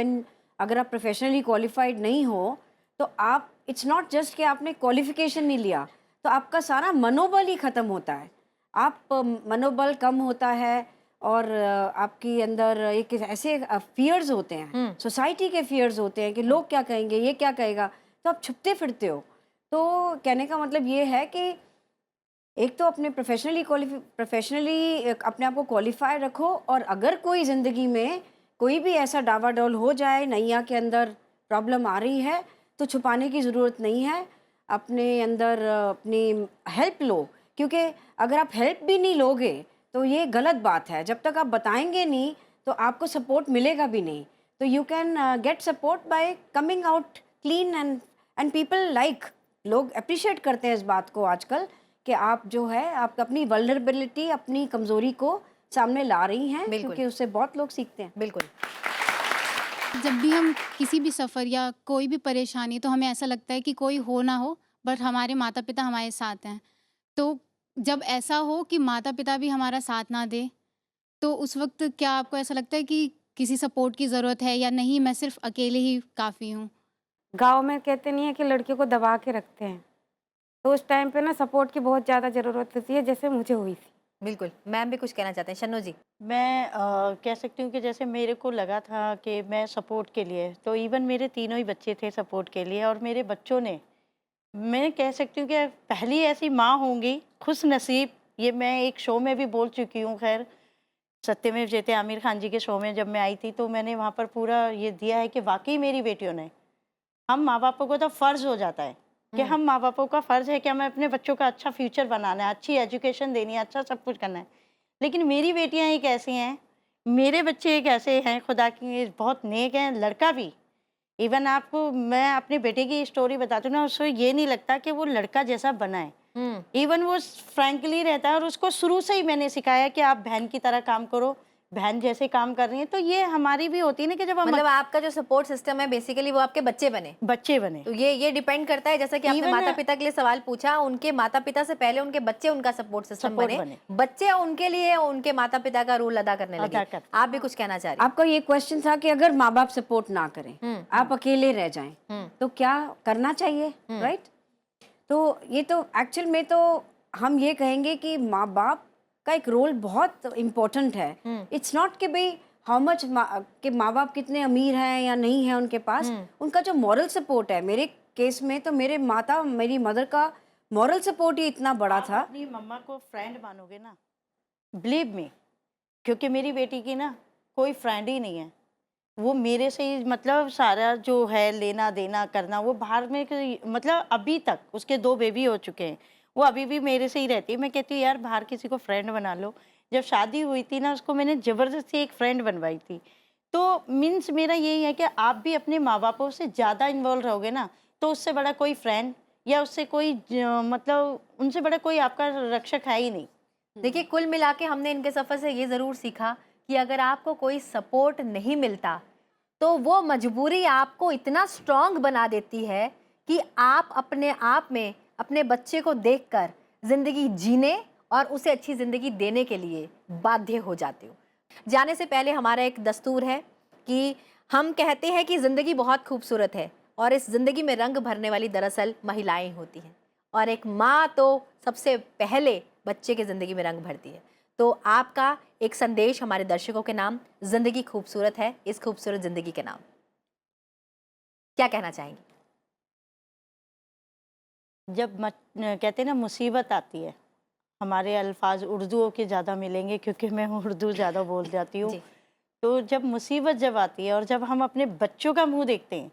अगर आप प्रोफेशनली क्वालिफाइड नहीं हो तो आप, इट्स नॉट जस्ट कि आपने क्वालिफिकेशन नहीं लिया, तो आपका सारा मनोबल ही ख़त्म होता है। आप मनोबल कम होता है और आपके अंदर एक ऐसे फियर्स होते हैं, सोसाइटी के फियर्स होते हैं कि लोग क्या कहेंगे, ये क्या कहेगा, तो आप छुपते फिरते हो। तो कहने का मतलब ये है कि एक तो अपने प्रोफेशनली अपने आप को क्वालिफाई रखो, और अगर कोई ज़िंदगी में कोई भी ऐसा डावाडोल हो जाए, नैया के अंदर प्रॉब्लम आ रही है, तो छुपाने की ज़रूरत नहीं है। अपने अंदर अपनी हेल्प लो, क्योंकि अगर आप हेल्प भी नहीं लोगे तो ये गलत बात है। जब तक आप बताएंगे नहीं तो आपको सपोर्ट मिलेगा भी नहीं। तो you can get support bye coming out clean, and people like, लोग अप्रिशिएट करते हैं इस बात को आजकल कि आप जो है, आप अपनी वल्नरेबिलिटी, अपनी कमज़ोरी को सामने ला रही हैं, क्योंकि उससे बहुत लोग सीखते हैं। बिल्कुल। जब भी हम किसी भी सफ़र या कोई भी परेशानी, तो हमें ऐसा लगता है कि कोई हो ना हो बट हमारे माता पिता हमारे साथ हैं। तो जब ऐसा हो कि माता पिता भी हमारा साथ ना दे, तो उस वक्त क्या आपको ऐसा लगता है कि किसी सपोर्ट की ज़रूरत है, या नहीं मैं सिर्फ अकेले ही काफ़ी हूँ? गाँव में कहते नहीं है कि लड़कियों को दबा के रखते हैं, तो उस टाइम पे ना सपोर्ट की बहुत ज़्यादा ज़रूरत होती है, जैसे मुझे हुई थी। बिल्कुल, मैम भी कुछ कहना चाहते हैं। शन्नू जी। मैं कह सकती हूँ कि जैसे मेरे को लगा था कि मैं सपोर्ट के लिए, तो इवन मेरे तीनों ही बच्चे थे सपोर्ट के लिए, और मेरे बच्चों ने, मैं कह सकती हूँ कि पहली ऐसी माँ होंगी खुश नसीब। ये मैं एक शो में भी बोल चुकी हूँ, खैर सत्यमेव जयते आमिर खान जी के शो में जब मैं आई थी, तो मैंने वहाँ पर पूरा ये दिया है कि वाकई मेरी बेटियों ने, हम माँ बापों को तो फ़र्ज़ हो जाता है कि हम माँ बापों का फ़र्ज़ है कि हमें अपने बच्चों का अच्छा फ्यूचर बनाना है, अच्छी एजुकेशन देनी है, अच्छा सब कुछ करना है। लेकिन मेरी बेटियां एक ऐसी हैं, मेरे बच्चे एक ऐसे हैं, खुदा की बहुत नेक हैं, लड़का भी। इवन आपको मैं अपने बेटे की स्टोरी बताती हूँ ना, उसको ये नहीं लगता कि वो लड़का जैसा बना है। इवन वो फ्रैंकली रहता है, और उसको शुरू से ही मैंने सिखाया कि आप बहन की तरह काम करो, बहन जैसे काम कर रही हैं। तो ये हमारी भी होती है ना कि जब हम, मतलब आपका जो सपोर्ट सिस्टम है बेसिकली वो आपके बच्चे बने। तो ये डिपेंड करता है, जैसा कि आपने माता पिता के लिए सवाल पूछा, उनके माता पिता से पहले उनके बच्चे उनका सपोर्ट सिस्टम बने, बच्चे उनके लिए उनके माता पिता का रोल अदा करने लगे। आप भी कुछ कहना चाह रही हैं? आपका ये क्वेश्चन था कि अगर माँ बाप सपोर्ट ना करें, आप अकेले रह जाएं, तो क्या करना चाहिए, राइट? तो ये तो एक्चुअल में तो हम ये कहेंगे कि माँ बाप का एक रोल बहुत इम्पोर्टेंट है। इट्स नॉट कि भाई हाउ मच कि माँ बाप कितने अमीर हैं या नहीं है उनके पास, उनका जो मॉरल सपोर्ट है, मेरे केस में तो मेरी मदर का मॉरल सपोर्ट ही इतना बड़ा था। अपनी मम्मा को फ्रेंड मानोगे ना, बिलीव मी, क्योंकि मेरी बेटी की ना कोई फ्रेंड ही नहीं है। वो मेरे से ही मतलब सारा जो है लेना देना करना, वो बाहर में मतलब अभी तक उसके 2 बेबी हो चुके हैं, वो अभी भी मेरे से ही रहती है। मैं कहती हूँ यार बाहर किसी को फ्रेंड बना लो। जब शादी हुई थी ना, उसको मैंने ज़बरदस्ती एक फ्रेंड बनवाई थी। तो मीन्स मेरा यही है कि आप भी अपने माँ बापों से ज़्यादा इन्वॉल्व रहोगे ना, तो उससे बड़ा कोई फ्रेंड या उससे कोई मतलब उनसे बड़ा कोई आपका रक्षक है ही नहीं। देखिए, कुल मिला के हमने इनके सफ़र से ये ज़रूर सीखा कि अगर आपको कोई सपोर्ट नहीं मिलता तो वो मजबूरी आपको इतना स्ट्रॉन्ग बना देती है कि आप अपने आप में अपने बच्चे को देखकर ज़िंदगी जीने और उसे अच्छी ज़िंदगी देने के लिए बाध्य हो जाते हो। जाने से पहले हमारा एक दस्तूर है कि हम कहते हैं कि ज़िंदगी बहुत खूबसूरत है और इस ज़िंदगी में रंग भरने वाली दरअसल महिलाएं होती हैं, और एक माँ तो सबसे पहले बच्चे की ज़िंदगी में रंग भरती है। तो आपका एक संदेश हमारे दर्शकों के नाम, ज़िंदगी खूबसूरत है, इस खूबसूरत ज़िंदगी के नाम क्या कहना चाहेंगी? जब कहते हैं ना मुसीबत आती है, हमारे अल्फाज उर्दूओं के ज़्यादा मिलेंगे क्योंकि मैं उर्दू ज़्यादा बोल जाती हूँ। तो जब मुसीबत जब आती है और जब हम अपने बच्चों का मुंह देखते हैं,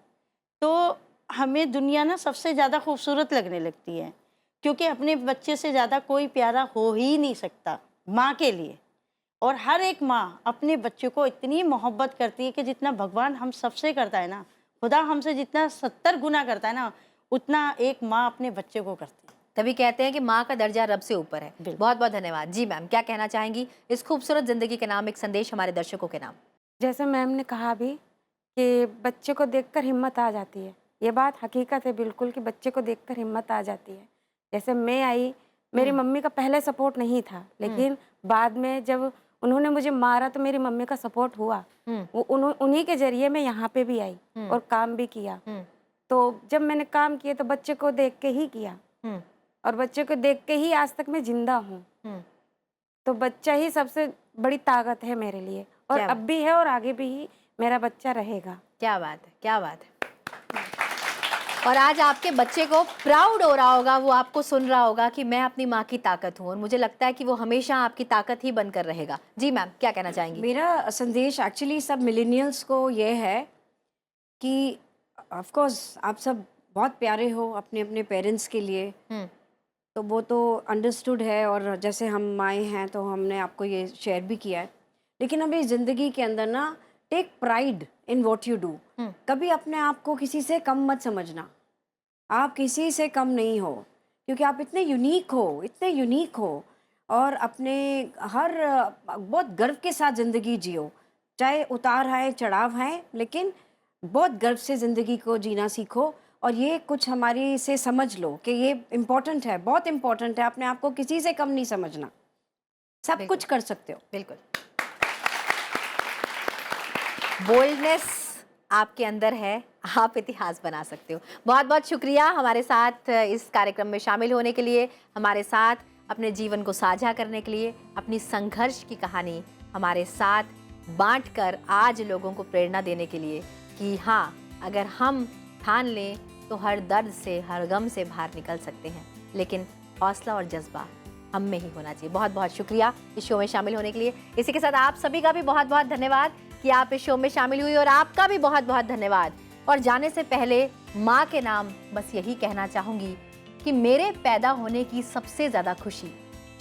तो हमें दुनिया ना सबसे ज़्यादा खूबसूरत लगने लगती है, क्योंकि अपने बच्चे से ज़्यादा कोई प्यारा हो ही नहीं सकता माँ के लिए। और हर एक माँ अपने बच्चे को इतनी मोहब्बत करती है कि जितना भगवान हम सबसे करता है ना, खुदा हमसे जितना 70 गुना करता है ना, उतना एक माँ अपने बच्चे को करती है। तभी कहते हैं कि माँ का दर्जा रब से ऊपर है। बहुत बहुत धन्यवाद। जी मैम, क्या कहना चाहेंगी इस खूबसूरत ज़िंदगी के नाम, एक संदेश हमारे दर्शकों के नाम? जैसे मैम ने कहा अभी कि बच्चे को देखकर हिम्मत आ जाती है, ये बात हकीकत है बिल्कुल कि बच्चे को देखकर हिम्मत आ जाती है। जैसे मैं आई, मेरी मम्मी का पहले सपोर्ट नहीं था, लेकिन बाद में जब उन्होंने मुझे मारा तो मेरी मम्मी का सपोर्ट हुआ। वो उन्हीं के जरिए मैं यहाँ पे भी आई और काम भी किया। तो जब मैंने काम किया तो बच्चे को देख के ही किया, और बच्चे को देख के ही आज तक मैं जिंदा हूँ। तो बच्चा ही सबसे बड़ी ताकत है मेरे लिए, और अब भी है और आगे भी ही मेरा बच्चा रहेगा। क्या बात है, क्या बात है। और आज आपके बच्चे को प्राउड हो रहा होगा, वो आपको सुन रहा होगा कि मैं अपनी माँ की ताकत हूँ, और मुझे लगता है कि वो हमेशा आपकी ताकत ही बनकर रहेगा। जी मैम, क्या कहना चाहेंगी? मेरा संदेश एक्चुअली सब मिलेनियल्स को ये है कि ऑफ कोर्स आप सब बहुत प्यारे हो अपने अपने पेरेंट्स के लिए, तो वो तो अंडरस्टूड है, और जैसे हम माएँ हैं तो हमने आपको ये शेयर भी किया है। लेकिन हमें ज़िंदगी के अंदर ना take pride in what you do. कभी अपने आप को किसी से कम मत समझना, आप किसी से कम नहीं हो, क्योंकि आप इतने यूनिक हो, इतने यूनिक हो, और अपने हर बहुत गर्व के साथ ज़िंदगी जियो, चाहे उतार आए चढ़ाव आए, लेकिन बहुत गर्व से ज़िंदगी को जीना सीखो। और ये कुछ हमारी से समझ लो कि ये इम्पोर्टेंट है, बहुत इम्पोर्टेंट है। अपने आप को किसी से कम नहीं समझना, सब कुछ कर सकते हो। बिल्कुल। बोल्डनेस आपके अंदर है, आप इतिहास बना सकते हो। बहुत बहुत शुक्रिया हमारे साथ इस कार्यक्रम में शामिल होने के लिए, हमारे साथ अपने जीवन को साझा करने के लिए, अपनी संघर्ष की कहानी हमारे साथ बांटकर आज लोगों को प्रेरणा देने के लिए कि हाँ, अगर हम ठान लें तो हर दर्द से, हर गम से बाहर निकल सकते हैं, लेकिन हौसला और जज्बा हम में ही होना चाहिए। बहुत बहुत शुक्रिया इस शो में शामिल होने के लिए। इसी के साथ आप सभी का भी बहुत बहुत धन्यवाद कि आप इस शो में शामिल हुई, और आपका भी बहुत बहुत धन्यवाद। और जाने से पहले माँ के नाम बस यही कहना चाहूँगी कि मेरे पैदा होने की सबसे ज़्यादा खुशी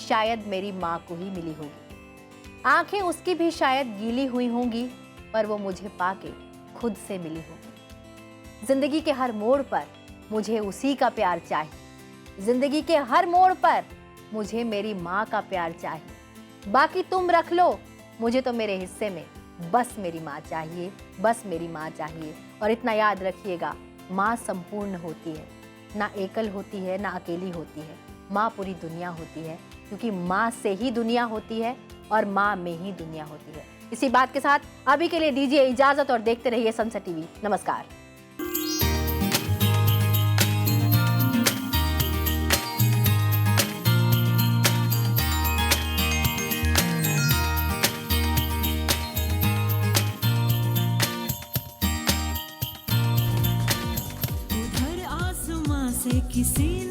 शायद मेरी माँ को ही मिली होगी। आंखें उसकी भी शायद गीली हुई होंगी, पर वो मुझे पाके खुद से मिली होगी। जिंदगी के हर मोड़ पर मुझे उसी का प्यार चाहिए, जिंदगी के हर मोड़ पर मुझे मेरी माँ का प्यार चाहिए। बाकी तुम रख लो, मुझे तो मेरे हिस्से में बस मेरी माँ चाहिए, बस मेरी माँ चाहिए। और इतना याद रखिएगा, माँ संपूर्ण होती है, ना एकल होती है, ना अकेली होती है। माँ पूरी दुनिया होती है, क्योंकि माँ से ही दुनिया होती है और माँ में ही दुनिया होती है। इसी बात के साथ अभी के लिए दीजिए इजाजत और देखते रहिए सनसेट टीवी। नमस्कार। उधर आसमां से किसी